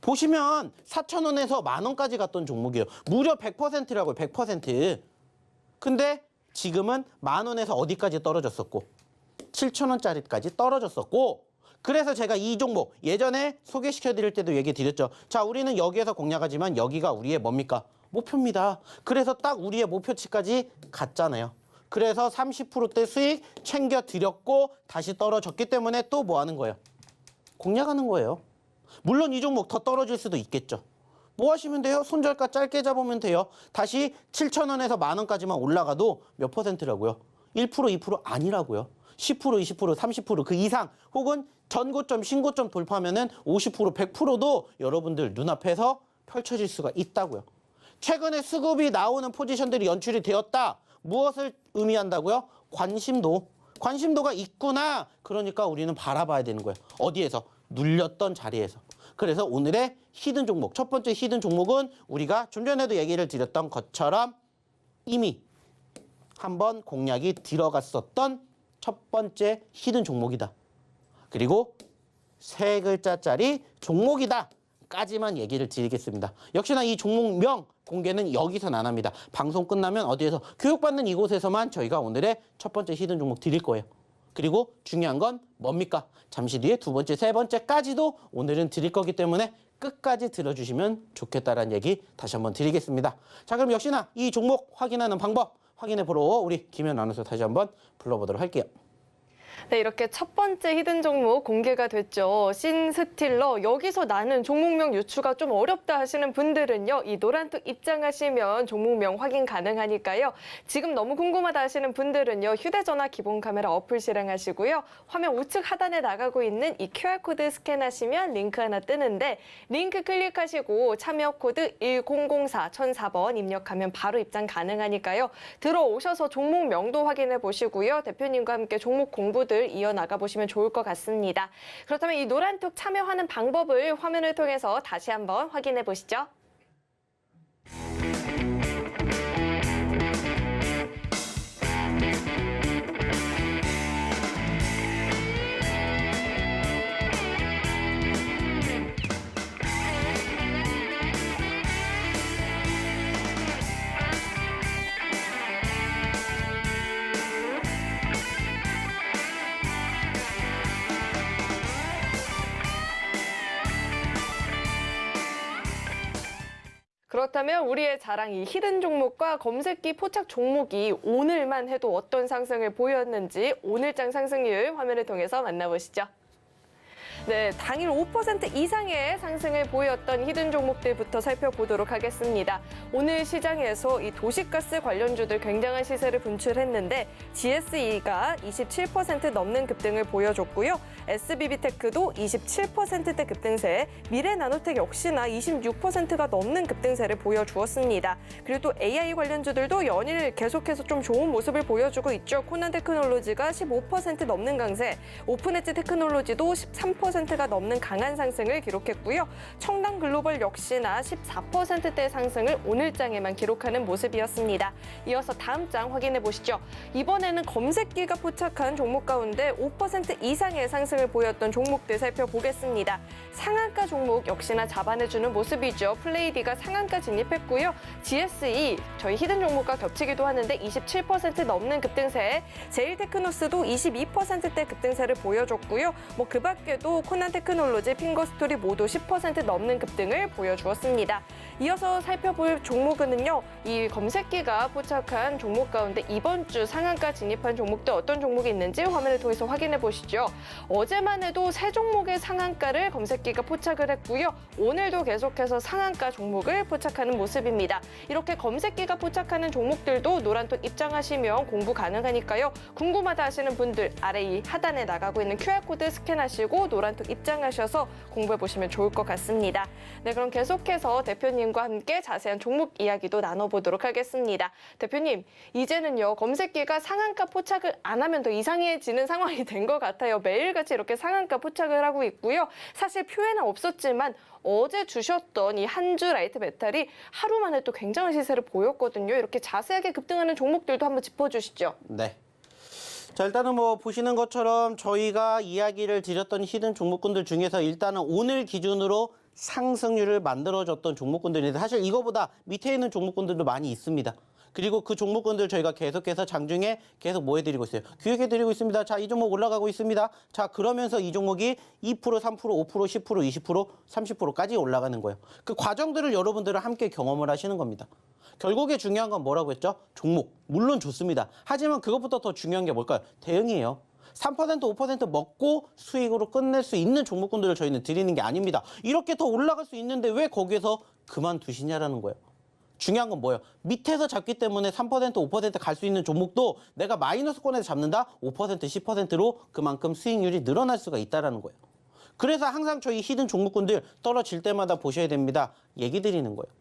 보시면 4,000원에서 10,000원까지 갔던 종목이에요. 무려 100%라고요. 100%. 근데 지금은 10,000원에서 어디까지 떨어졌었고 7,000원짜리까지 떨어졌었고 그래서 제가 이 종목 예전에 소개시켜드릴 때도 얘기 드렸죠. 자, 우리는 여기에서 공략하지만 여기가 우리의 뭡니까? 목표입니다. 그래서 딱 우리의 목표치까지 갔잖아요. 그래서 30%대 수익 챙겨드렸고 다시 떨어졌기 때문에 또 뭐 하는 거예요? 공략하는 거예요. 물론 이 종목 더 떨어질 수도 있겠죠. 뭐 하시면 돼요? 손절가 짧게 잡으면 돼요. 다시 7,000원에서 10,000원까지만 올라가도 몇 %라고요? 1%, 2% 아니라고요. 10%, 20%, 30% 그 이상 혹은 전고점, 신고점 돌파하면은 50%, 100%도 여러분들 눈앞에서 펼쳐질 수가 있다고요. 최근에 수급이 나오는 포지션들이 연출이 되었다. 무엇을 의미한다고요? 관심도. 관심도가 있구나. 그러니까 우리는 바라봐야 되는 거예요. 어디에서? 눌렸던 자리에서. 그래서 오늘의 히든 종목, 첫 번째 히든 종목은 우리가 좀 전에도 얘기를 드렸던 것처럼 이미 한번 공략이 들어갔었던 첫 번째 히든 종목이다. 그리고 세 글자짜리 종목이다. 까지만 얘기를 드리겠습니다. 역시나 이 종목명 공개는 여기서는 안 합니다. 방송 끝나면 어디에서 교육받는 이곳에서만 저희가 오늘의 첫 번째 히든 종목 드릴 거예요. 그리고 중요한 건 뭡니까? 잠시 뒤에 두 번째, 세 번째까지도 오늘은 드릴 거기 때문에 끝까지 들어주시면 좋겠다라는 얘기 다시 한번 드리겠습니다. 자, 그럼 역시나 이 종목 확인하는 방법 확인해 보러 우리 김현 아나운서 다시 한번 불러보도록 할게요. 네, 이렇게 첫 번째 히든 종목 공개가 됐죠. 신스틸러. 여기서 나는 종목명 유추가 좀 어렵다 하시는 분들은요. 이 노란톡 입장하시면 종목명 확인 가능하니까요. 지금 너무 궁금하다 하시는 분들은요. 휴대전화 기본 카메라 어플 실행하시고요. 화면 우측 하단에 나가고 있는 이 QR코드 스캔하시면 링크 하나 뜨는데 링크 클릭하시고 참여 코드 1004 1004번 입력하면 바로 입장 가능하니까요. 들어오셔서 종목명도 확인해 보시고요. 대표님과 함께 종목 공부들 이어나가 보시면 좋을 것 같습니다. 그렇다면 이 노란톡 참여하는 방법을 화면을 통해서 다시 한번 확인해 보시죠. 그렇다면 우리의 자랑 이 히든 종목과 검색기 포착 종목이 오늘만 해도 어떤 상승을 보였는지 오늘장 상승률 화면을 통해서 만나보시죠. 네, 당일 5% 이상의 상승을 보였던 히든 종목들부터 살펴보도록 하겠습니다. 오늘 시장에서 이 도시가스 관련주들 굉장한 시세를 분출했는데 GSE가 27% 넘는 급등을 보여줬고요. SBB테크도 27%대 급등세, 미래나노텍 역시나 26%가 넘는 급등세를 보여주었습니다. 그리고 또 AI 관련주들도 연일 계속해서 좀 좋은 모습을 보여주고 있죠. 코난테크놀로지가 15% 넘는 강세, 오픈엣지 테크놀로지도 13%가 넘는 강한 상승을 기록했고요. 청담글로벌 역시나 14%대 상승을 오늘장에만 기록하는 모습이었습니다. 이어서 다음 장 확인해 보시죠. 이번에는 검색기가 포착한 종목 가운데 5% 이상의 상승을 보였던 종목들 살펴보겠습니다. 상한가 종목 역시나 잡아내주는 모습이죠. 플레이디가 상한가 진입했고요. GSE 저희 히든 종목과 겹치기도 하는데 27% 넘는 급등세, 제일테크노스도 22%대 급등세를 보여줬고요. 그 밖에도 코난 테크놀로지, 핑거스토리 모두 10% 넘는 급등을 보여주었습니다. 이어서 살펴볼 종목은요, 이 검색기가 포착한 종목 가운데 이번 주 상한가 진입한 종목들 어떤 종목이 있는지 화면을 통해서 확인해 보시죠. 어제만 해도 세 종목의 상한가를 검색기가 포착을 했고요. 오늘도 계속해서 상한가 종목을 포착하는 모습입니다. 이렇게 검색기가 포착하는 종목들도 노란톡 입장하시면 공부 가능하니까요. 궁금하다 하시는 분들 아래 이 하단에 나가고 있는 QR코드 스캔하시고 노란톡 입장하셔서 공부해 보시면 좋을 것 같습니다. 네, 그럼 계속해서 대표님과 함께 자세한 종목 이야기도 나눠보도록 하겠습니다. 대표님, 이제는요, 검색기가 상한가 포착을 안 하면 더 이상해지는 상황이 된 것 같아요. 매일같이 이렇게 상한가 포착을 하고 있고요. 사실 표에는 없었지만 어제 주셨던 이 한주 라이트 메탈이 하루 만에 또 굉장한 시세를 보였거든요. 이렇게 자세하게 급등하는 종목들도 한번 짚어주시죠. 네. 자, 일단은 뭐 보시는 것처럼 저희가 이야기를 드렸던 히든 종목군들 중에서 일단은 오늘 기준으로 상승률을 만들어줬던 종목군들인데 사실 이거보다 밑에 있는 종목군들도 많이 있습니다. 그리고 그 종목군들 저희가 계속해서 장중에 계속 뭐 해드리고 있어요? 교육해드리고 있습니다. 자, 이 종목 올라가고 있습니다. 자, 그러면서 이 종목이 2%, 3%, 5%, 10%, 20%, 30%까지 올라가는 거예요. 그 과정들을 여러분들은 함께 경험을 하시는 겁니다. 결국에 중요한 건 뭐라고 했죠? 종목. 물론 좋습니다. 하지만 그것보다 더 중요한 게 뭘까요? 대응이에요. 3%, 5% 먹고 수익으로 끝낼 수 있는 종목군들을 저희는 드리는 게 아닙니다. 이렇게 더 올라갈 수 있는데 왜 거기에서 그만두시냐라는 거예요. 중요한 건 뭐예요? 밑에서 잡기 때문에 3%, 5% 갈 수 있는 종목도 내가 마이너스권에서 잡는다? 5%, 10%로 그만큼 수익률이 늘어날 수가 있다는 거예요. 그래서 항상 저희 히든 종목군들 떨어질 때마다 보셔야 됩니다. 얘기 드리는 거예요.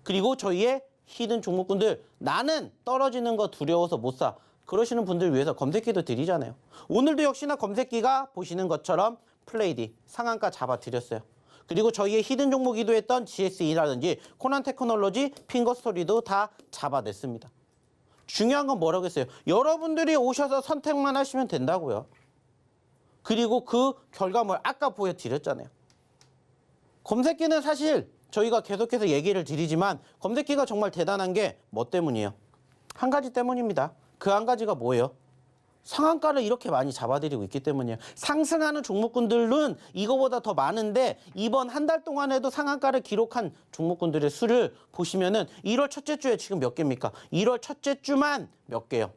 그리고 저희의 히든 종목군들 나는 떨어지는 거 두려워서 못 사. 그러시는 분들 위해서 검색기도 드리잖아요. 오늘도 역시나 검색기가 보시는 것처럼 플레이디 상한가 잡아드렸어요. 그리고 저희의 히든 종목이기도 했던 GSE라든지 코난 테크놀로지, 핑거스토리도 다 잡아냈습니다. 중요한 건 뭐라고 했어요? 여러분들이 오셔서 선택만 하시면 된다고요. 그리고 그 결과물 아까 보여드렸잖아요. 검색기는 사실 저희가 계속해서 얘기를 드리지만 검색기가 정말 대단한 게 뭐 때문이에요? 한 가지 때문입니다. 그 한 가지가 뭐예요? 상한가를 이렇게 많이 잡아드리고 있기 때문이에요. 상승하는 종목군들은 이거보다 더 많은데 이번 한 달 동안에도 상한가를 기록한 종목군들의 수를 보시면은 1월 첫째 주에 지금 몇 개입니까? 1월 첫째 주만 몇 개요?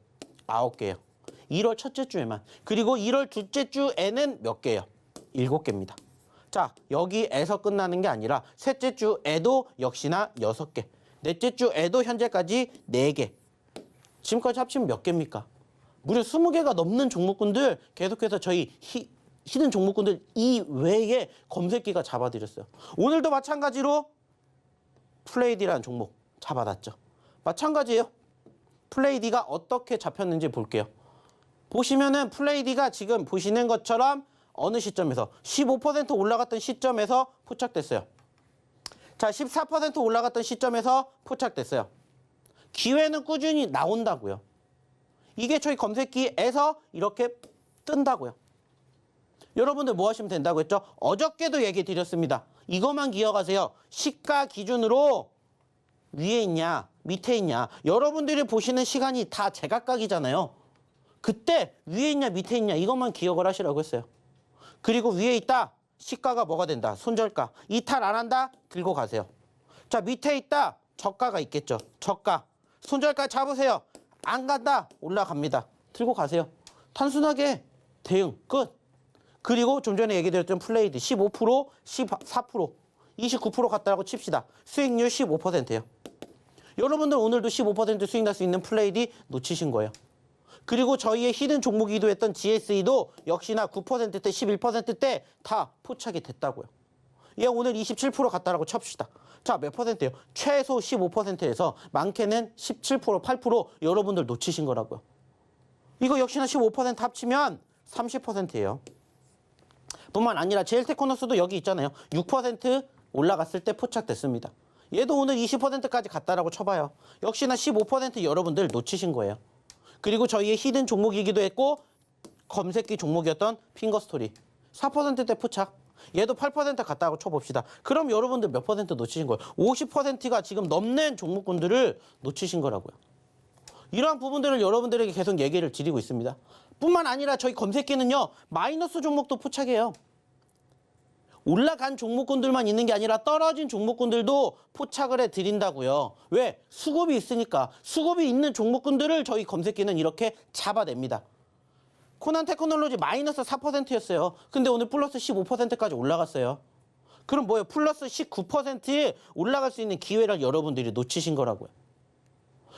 9개요. 1월 첫째 주에만. 그리고 1월 둘째 주에는 몇 개요? 7개입니다. 자, 여기에서 끝나는 게 아니라 셋째 주에도 역시나 6개. 넷째 주에도 현재까지 4개. 지금까지 합치면 몇 개입니까? 무려 20개가 넘는 종목군들 계속해서 저희 히든 종목군들 이외에 검색기가 잡아드렸어요. 오늘도 마찬가지로 플레이디라는 종목 잡아놨죠. 마찬가지예요. 플레이디가 어떻게 잡혔는지 볼게요. 보시면은 플레이디가 지금 보시는 것처럼 어느 시점에서 15% 올라갔던 시점에서 포착됐어요. 자, 14% 올라갔던 시점에서 포착됐어요. 기회는 꾸준히 나온다고요. 이게 저희 검색기에서 이렇게 뜬다고요. 여러분들 뭐 하시면 된다고 했죠? 어저께도 얘기 드렸습니다. 이것만 기억하세요. 시가 기준으로 위에 있냐 밑에 있냐 여러분들이 보시는 시간이 다 제각각이잖아요. 그때 위에 있냐 밑에 있냐 이것만 기억을 하시라고 했어요. 그리고 위에 있다. 시가가 뭐가 된다. 손절가. 이탈 안 한다. 들고 가세요. 자, 밑에 있다. 저가가 있겠죠. 저가. 손절가 잡으세요. 안 간다. 올라갑니다. 들고 가세요. 단순하게 대응 끝. 그리고 좀 전에 얘기 드렸던 플레이드 15%, 14%, 29% 갔다라고 칩시다. 수익률 15%예요. 여러분들 오늘도 15% 수익 날 수 있는 플레이드 놓치신 거예요. 그리고 저희의 히든 종목이기도 했던 GSE도 역시나 9%대, 11%대 다 포착이 됐다고요. 얘 오늘 27% 갔다라고 칩시다. 자, 몇 %예요? 최소 15%에서 많게는 17%, 8% 여러분들 놓치신 거라고요. 이거 역시나 15% 합치면 30%예요. 뿐만 아니라 제일테크노스도 여기 있잖아요. 6% 올라갔을 때 포착됐습니다. 얘도 오늘 20%까지 갔다라고 쳐봐요. 역시나 15% 여러분들 놓치신 거예요. 그리고 저희의 히든 종목이기도 했고 검색기 종목이었던 핑거스토리 4%대 포착. 얘도 8% 갔다고 쳐봅시다. 그럼 여러분들 몇 % 놓치신 거예요? 50%가 지금 넘는 종목군들을 놓치신 거라고요. 이러한 부분들을 여러분들에게 계속 얘기를 드리고 있습니다. 뿐만 아니라 저희 검색기는요. 마이너스 종목도 포착해요. 올라간 종목군들만 있는 게 아니라 떨어진 종목군들도 포착을 해드린다고요. 왜? 수급이 있으니까. 수급이 있는 종목군들을 저희 검색기는 이렇게 잡아냅니다. 코난 테크놀로지 마이너스 4%였어요. 근데 오늘 플러스 15%까지 올라갔어요. 그럼 뭐예요? 플러스 19% 올라갈 수 있는 기회를 여러분들이 놓치신 거라고요.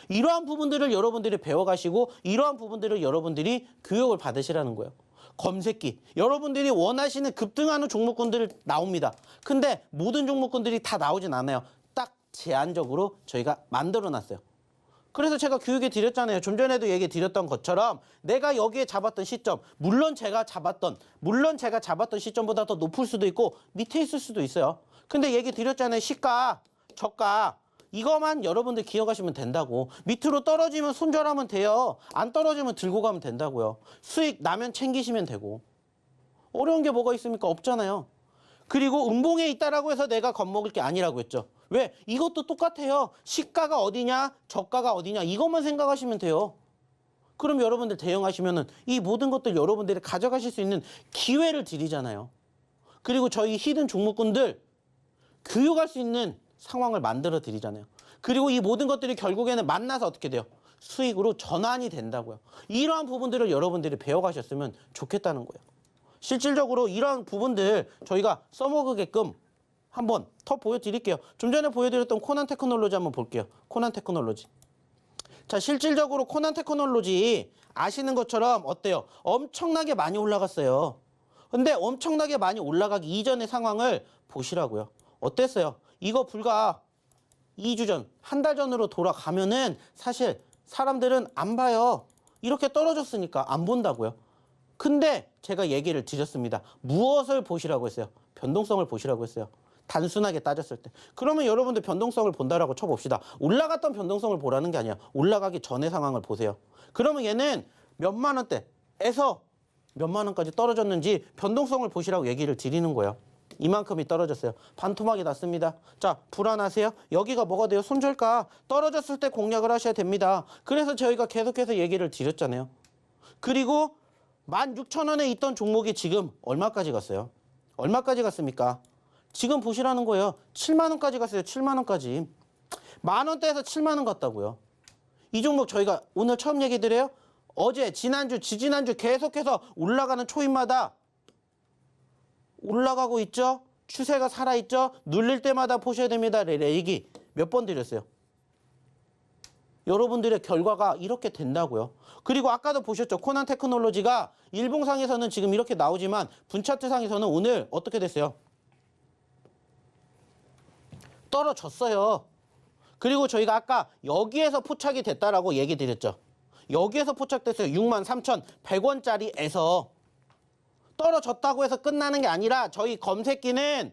이러한 부분들을 여러분들이 배워가시고 이러한 부분들을 여러분들이 교육을 받으시라는 거예요. 검색기. 여러분들이 원하시는 급등하는 종목군들 나옵니다. 근데 모든 종목군들이 다 나오진 않아요. 딱 제한적으로 저희가 만들어놨어요. 그래서 제가 교육해 드렸잖아요. 좀 전에도 얘기해 드렸던 것처럼 내가 여기에 잡았던 시점, 물론 제가 잡았던 시점보다 더 높을 수도 있고 밑에 있을 수도 있어요. 근데 얘기 드렸잖아요. 시가, 저가 이거만 여러분들 기억하시면 된다고. 밑으로 떨어지면 손절하면 돼요. 안 떨어지면 들고 가면 된다고요. 수익 나면 챙기시면 되고. 어려운 게 뭐가 있습니까? 없잖아요. 그리고 음봉에 있다라고 해서 내가 겁먹을 게 아니라고 했죠. 왜? 이것도 똑같아요. 시가가 어디냐, 저가가 어디냐 이것만 생각하시면 돼요. 그럼 여러분들 대응하시면은 이 모든 것들 여러분들이 가져가실 수 있는 기회를 드리잖아요. 그리고 저희 히든 종목군들 교육할 수 있는 상황을 만들어 드리잖아요. 그리고 이 모든 것들이 결국에는 만나서 어떻게 돼요? 수익으로 전환이 된다고요. 이러한 부분들을 여러분들이 배워가셨으면 좋겠다는 거예요. 실질적으로 이러한 부분들 저희가 써먹으게끔 한번 더 보여드릴게요. 좀 전에 보여드렸던 코난 테크놀로지 한번 볼게요. 코난 테크놀로지. 자, 실질적으로 코난 테크놀로지 아시는 것처럼 어때요? 엄청나게 많이 올라갔어요. 근데 엄청나게 많이 올라가기 이전의 상황을 보시라고요. 어땠어요? 이거 불과 2주 전, 한 달 전으로 돌아가면은 사실 사람들은 안 봐요. 이렇게 떨어졌으니까 안 본다고요. 근데 제가 얘기를 드렸습니다. 무엇을 보시라고 했어요? 변동성을 보시라고 했어요. 단순하게 따졌을 때. 그러면 여러분들 변동성을 본다라고 쳐봅시다. 올라갔던 변동성을 보라는 게 아니야. 올라가기 전의 상황을 보세요. 그러면 얘는 몇만 원대에서 몇만 원까지 떨어졌는지 변동성을 보시라고 얘기를 드리는 거예요. 이만큼이 떨어졌어요. 반토막이 났습니다. 자, 불안하세요? 여기가 뭐가 돼요? 손절가. 떨어졌을 때 공략을 하셔야 됩니다. 그래서 저희가 계속해서 얘기를 드렸잖아요. 그리고 16,000원에 있던 종목이 지금 얼마까지 갔어요? 얼마까지 갔습니까? 지금 보시라는 거예요. 7만 원까지 갔어요. 7만 원까지. 만 원대에서 7만 원 갔다고요. 이 종목 저희가 오늘 처음 얘기 드려요. 어제, 지난주, 지지난주 계속해서 올라가는 초입마다 올라가고 있죠? 추세가 살아있죠? 눌릴 때마다 보셔야 됩니다. 얘기 몇 번 드렸어요. 여러분들의 결과가 이렇게 된다고요. 그리고 아까도 보셨죠? 코난 테크놀로지가 일봉상에서는 지금 이렇게 나오지만 분차트상에서는 오늘 어떻게 됐어요? 떨어졌어요. 그리고 저희가 아까 여기에서 포착이 됐다라고 얘기 드렸죠. 여기에서 포착됐어요. 63,100원짜리에서 떨어졌다고 해서 끝나는 게 아니라 저희 검색기는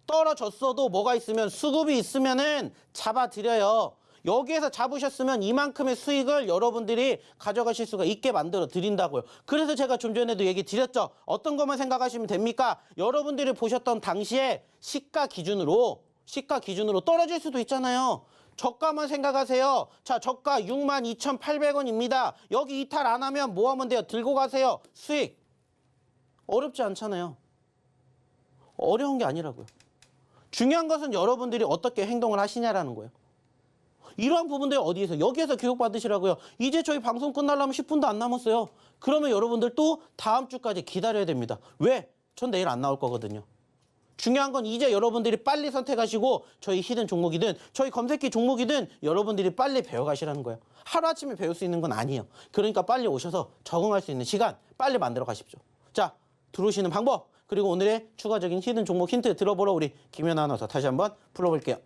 떨어졌어도 뭐가 있으면 수급이 있으면은 잡아드려요. 여기에서 잡으셨으면 이만큼의 수익을 여러분들이 가져가실 수가 있게 만들어 드린다고요. 그래서 제가 좀 전에도 얘기 드렸죠. 어떤 것만 생각하시면 됩니까? 여러분들이 보셨던 당시에 시가 기준으로 떨어질 수도 있잖아요. 저가만 생각하세요. 자, 저가 62,800원입니다. 여기 이탈 안 하면 뭐 하면 돼요? 들고 가세요. 수익. 어렵지 않잖아요. 어려운 게 아니라고요. 중요한 것은 여러분들이 어떻게 행동을 하시냐라는 거예요. 이러한 부분들 어디에서? 여기에서 교육받으시라고요. 이제 저희 방송 끝나려면 10분도 안 남았어요. 그러면 여러분들 또 다음 주까지 기다려야 됩니다. 왜? 전 내일 안 나올 거거든요. 중요한 건 이제 여러분들이 빨리 선택하시고 저희 히든 종목이든 저희 검색기 종목이든 여러분들이 빨리 배워가시라는 거예요. 하루아침에 배울 수 있는 건 아니에요. 그러니까 빨리 오셔서 적응할 수 있는 시간 빨리 만들어 가십시오. 자, 들어오시는 방법 그리고 오늘의 추가적인 히든 종목 힌트 들어보러 우리 김연아 아나운서 다시 한번 불러볼게요.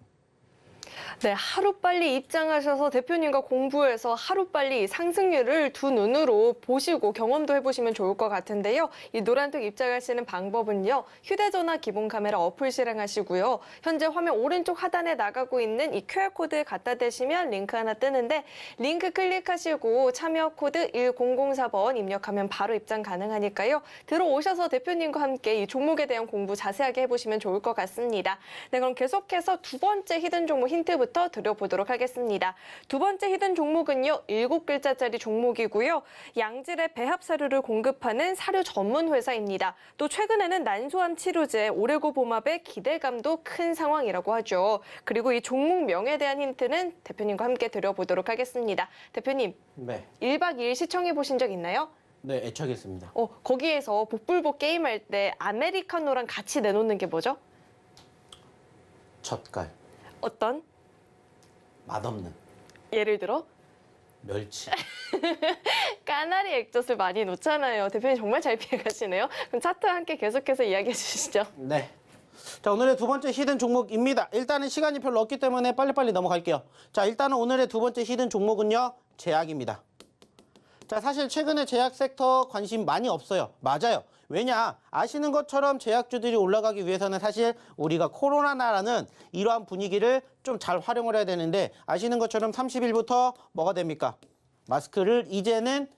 네, 하루빨리 입장하셔서 대표님과 공부해서 하루빨리 상승률을 두 눈으로 보시고 경험도 해보시면 좋을 것 같은데요. 이 노란톡 입장하시는 방법은요. 휴대전화 기본 카메라 어플 실행하시고요. 현재 화면 오른쪽 하단에 나가고 있는 이 QR코드 갖다 대시면 링크 하나 뜨는데 링크 클릭하시고 참여 코드 1004번 입력하면 바로 입장 가능하니까요. 들어오셔서 대표님과 함께 이 종목에 대한 공부 자세하게 해보시면 좋을 것 같습니다. 네, 그럼 계속해서 두 번째 히든 종목 힌트 힌트부터 드려보도록 하겠습니다. 두 번째 히든 종목은요, 7글자짜리 종목이고요. 양질의 배합 사료를 공급하는 사료 전문 회사입니다. 또 최근에는 난소암 치료제 오레고봄압의 기대감도 큰 상황이라고 하죠. 그리고 이 종목명에 대한 힌트는 대표님과 함께 드려보도록 하겠습니다. 대표님, 네. 1박 2일 시청해 보신 적 있나요? 네, 애착했습니다. 거기에서 복불복 게임할 때 아메리카노랑 같이 내놓는 게 뭐죠? 젓갈, 어떤? 맛없는 예를 들어? 멸치. 까나리 액젓을 많이 놓잖아요. 대표님 정말 잘 피해가시네요. 그럼 차트와 함께 계속해서 이야기해 주시죠. 네. 자, 오늘의 두 번째 히든 종목입니다. 일단은 시간이 별로 없기 때문에 빨리빨리 넘어갈게요. 자, 일단은 오늘의 두 번째 히든 종목은요, 제약입니다. 자, 사실 최근에 제약 섹터 관심 많이 없어요. 맞아요. 왜냐? 아시는 것처럼 제약주들이 올라가기 위해서는 사실 우리가 코로나라는 이러한 분위기를 좀 잘 활용을 해야 되는데, 아시는 것처럼 30일부터 뭐가 됩니까? 마스크를 이제는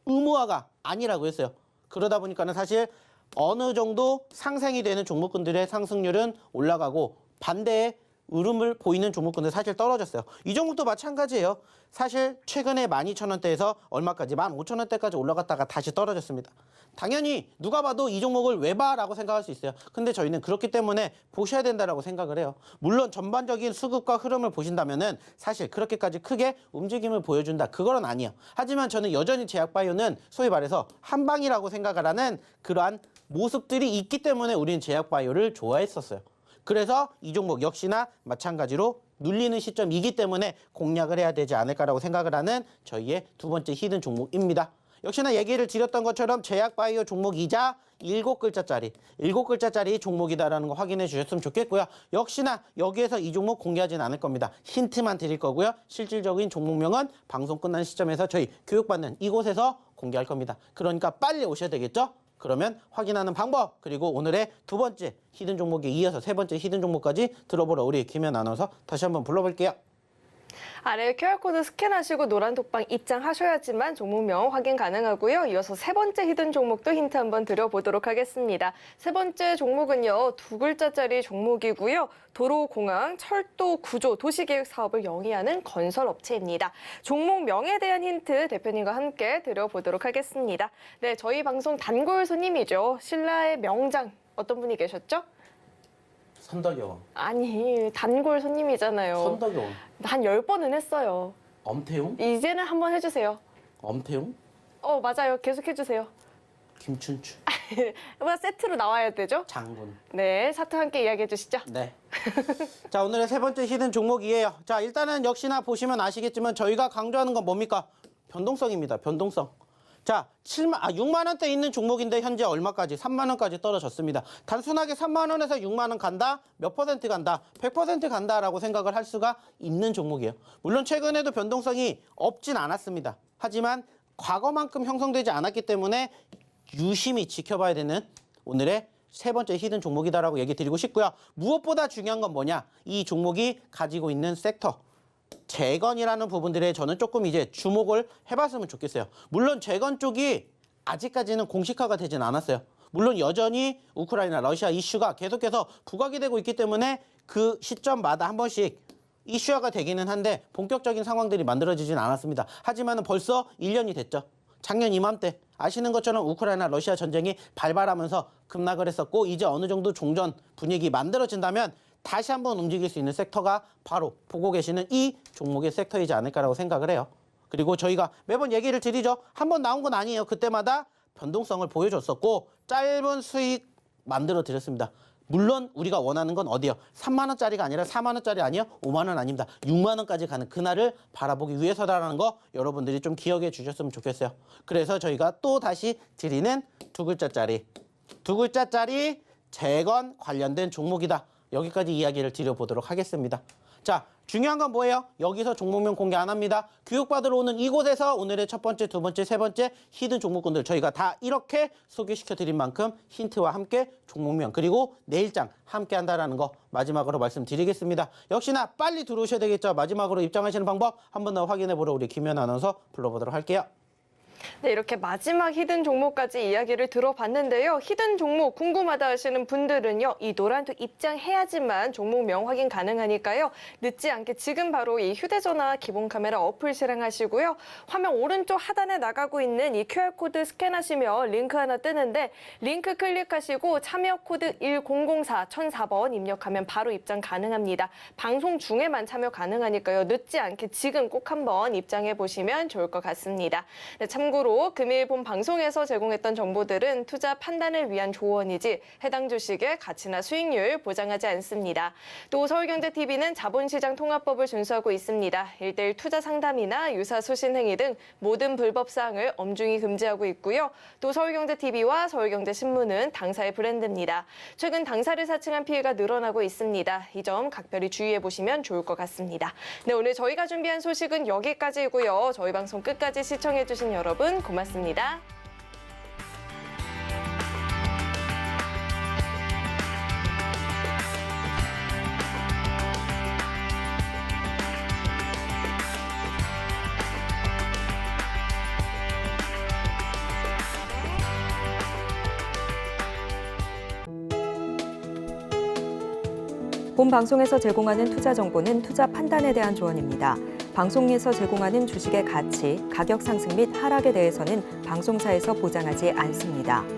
의무화가 아니라고 했어요. 그러다 보니까는 사실 어느 정도 상생이 되는 종목군들의 상승률은 올라가고, 반대의 울음을 보이는 종목군들 사실 떨어졌어요. 이 종목도 마찬가지예요. 사실 최근에 12,000원대에서 얼마까지? 15,000원대까지 올라갔다가 다시 떨어졌습니다. 당연히 누가 봐도 이 종목을 왜 봐라고 생각할 수 있어요. 근데 저희는 그렇기 때문에 보셔야 된다라고 생각을 해요. 물론 전반적인 수급과 흐름을 보신다면은 사실 그렇게까지 크게 움직임을 보여준다, 그거는 아니에요. 하지만 저는 여전히 제약바이오는 소위 말해서 한방이라고 생각을 하는 그러한 모습들이 있기 때문에 우리는 제약바이오를 좋아했었어요. 그래서 이 종목 역시나 마찬가지로 눌리는 시점이기 때문에 공략을 해야 되지 않을까라고 생각을 하는 저희의 두 번째 히든 종목입니다. 역시나 얘기를 드렸던 것처럼 제약바이오 종목이자 7글자짜리 종목이다라는 거 확인해 주셨으면 좋겠고요. 역시나 여기에서 이 종목 공개하진 않을 겁니다. 힌트만 드릴 거고요. 실질적인 종목명은 방송 끝난 시점에서 저희 교육받는 이곳에서 공개할 겁니다. 그러니까 빨리 오셔야 되겠죠? 그러면 확인하는 방법, 그리고 오늘의 두 번째 히든 종목에 이어서 세 번째 히든 종목까지 들어보러 우리 김현 아나운서 다시 한번 불러볼게요. 아래 QR코드 스캔하시고 노란 톡방 입장하셔야지만 종목명 확인 가능하고요. 이어서 세 번째 히든 종목도 힌트 한번 드려보도록 하겠습니다. 세 번째 종목은요, 2글자짜리 종목이고요. 도로, 공항, 철도, 구조, 도시계획 사업을 영위하는 건설업체입니다. 종목명에 대한 힌트 대표님과 함께 드려보도록 하겠습니다. 네, 저희 방송 단골 손님이죠. 신라의 명장 어떤 분이 계셨죠? 선덕여왕. 아니, 단골 손님이잖아요. 선덕여왕. 한 10번은 했어요. 엄태웅? 이제는 한번 해주세요. 엄태웅? 맞아요. 계속 해주세요. 김춘추. 뭐 세트로 나와야 되죠? 장군. 네, 사투 함께 이야기해 주시죠. 네. 자, 오늘의 세 번째 히든 종목이에요. 자, 일단은 역시나 보시면 아시겠지만 저희가 강조하는 건 뭡니까? 변동성입니다. 변동성. 자, 6만 원대 있는 종목인데 현재 얼마까지? 3만 원까지 떨어졌습니다. 단순하게 3만 원에서 6만 원 간다? 몇 퍼센트 간다? 100% 간다라고 생각을 할 수가 있는 종목이에요. 물론 최근에도 변동성이 없진 않았습니다. 하지만 과거만큼 형성되지 않았기 때문에 유심히 지켜봐야 되는 오늘의 세 번째 히든 종목이다라고 얘기 드리고 싶고요. 무엇보다 중요한 건 뭐냐? 이 종목이 가지고 있는 섹터. 재건이라는 부분들에 저는 조금 이제 주목을 해봤으면 좋겠어요. 물론 재건 쪽이 아직까지는 공식화가 되진 않았어요. 물론 여전히 우크라이나, 러시아 이슈가 계속해서 부각이 되고 있기 때문에 그 시점마다 한 번씩 이슈화가 되기는 한데 본격적인 상황들이 만들어지진 않았습니다. 하지만 벌써 1년이 됐죠. 작년 이맘때 아시는 것처럼 우크라이나, 러시아 전쟁이 발발하면서 급락을 했었고, 이제 어느 정도 종전 분위기 만들어진다면 다시 한번 움직일 수 있는 섹터가 바로 보고 계시는 이 종목의 섹터이지 않을까라고 생각을 해요. 그리고 저희가 매번 얘기를 드리죠. 한 번 나온 건 아니에요. 그때마다 변동성을 보여줬었고 짧은 수익 만들어 드렸습니다. 물론 우리가 원하는 건 어디요? 3만 원짜리가 아니라 4만 원짜리 아니에요? 5만 원 아닙니다. 6만 원까지 가는 그날을 바라보기 위해서다라는 거 여러분들이 좀 기억해 주셨으면 좋겠어요. 그래서 저희가 또 다시 드리는 두 글자짜리 재건 관련된 종목이다. 여기까지 이야기를 드려보도록 하겠습니다. 자, 중요한 건 뭐예요? 여기서 종목명 공개 안 합니다. 교육받으러 오는 이곳에서 오늘의 첫 번째, 두 번째, 세 번째 히든 종목군들 저희가 다 이렇게 소개시켜드린 만큼 힌트와 함께 종목명 그리고 내일장 함께 한다는 거 마지막으로 말씀드리겠습니다. 역시나 빨리 들어오셔야 되겠죠. 마지막으로 입장하시는 방법 한 번 더 확인해보러 우리 김현 아나운서 불러보도록 할게요. 네, 이렇게 마지막 히든 종목까지 이야기를 들어봤는데요. 히든 종목 궁금하다 하시는 분들은요. 이 노란톡 입장해야지만 종목명 확인 가능하니까요. 늦지 않게 지금 바로 이 휴대전화 기본 카메라 어플 실행하시고요. 화면 오른쪽 하단에 나가고 있는 이 QR코드 스캔하시면 링크 하나 뜨는데 링크 클릭하시고 참여 코드 1004 1004번 입력하면 바로 입장 가능합니다. 방송 중에만 참여 가능하니까요. 늦지 않게 지금 꼭 한번 입장해 보시면 좋을 것 같습니다. 네, 참고로 금일 본 방송에서 제공했던 정보들은 투자 판단을 위한 조언이지 해당 주식의 가치나 수익률 보장하지 않습니다. 또 서울경제TV는 자본시장 통합법을 준수하고 있습니다. 1:1 투자 상담이나 유사 수신 행위 등 모든 불법 사항을 엄중히 금지하고 있고요. 또 서울경제TV와 서울경제신문은 당사의 브랜드입니다. 최근 당사를 사칭한 피해가 늘어나고 있습니다. 이 점 각별히 주의해 보시면 좋을 것 같습니다. 네, 오늘 저희가 준비한 소식은 여기까지이고요. 저희 방송 끝까지 시청해 주신 여러분 고맙습니다. 본 방송에서 제공하는 투자 정보는 투자 판단에 대한 조언입니다. 방송에서 제공하는 주식의 가치, 가격 상승 및 하락에 대해서는 방송사에서 보장하지 않습니다.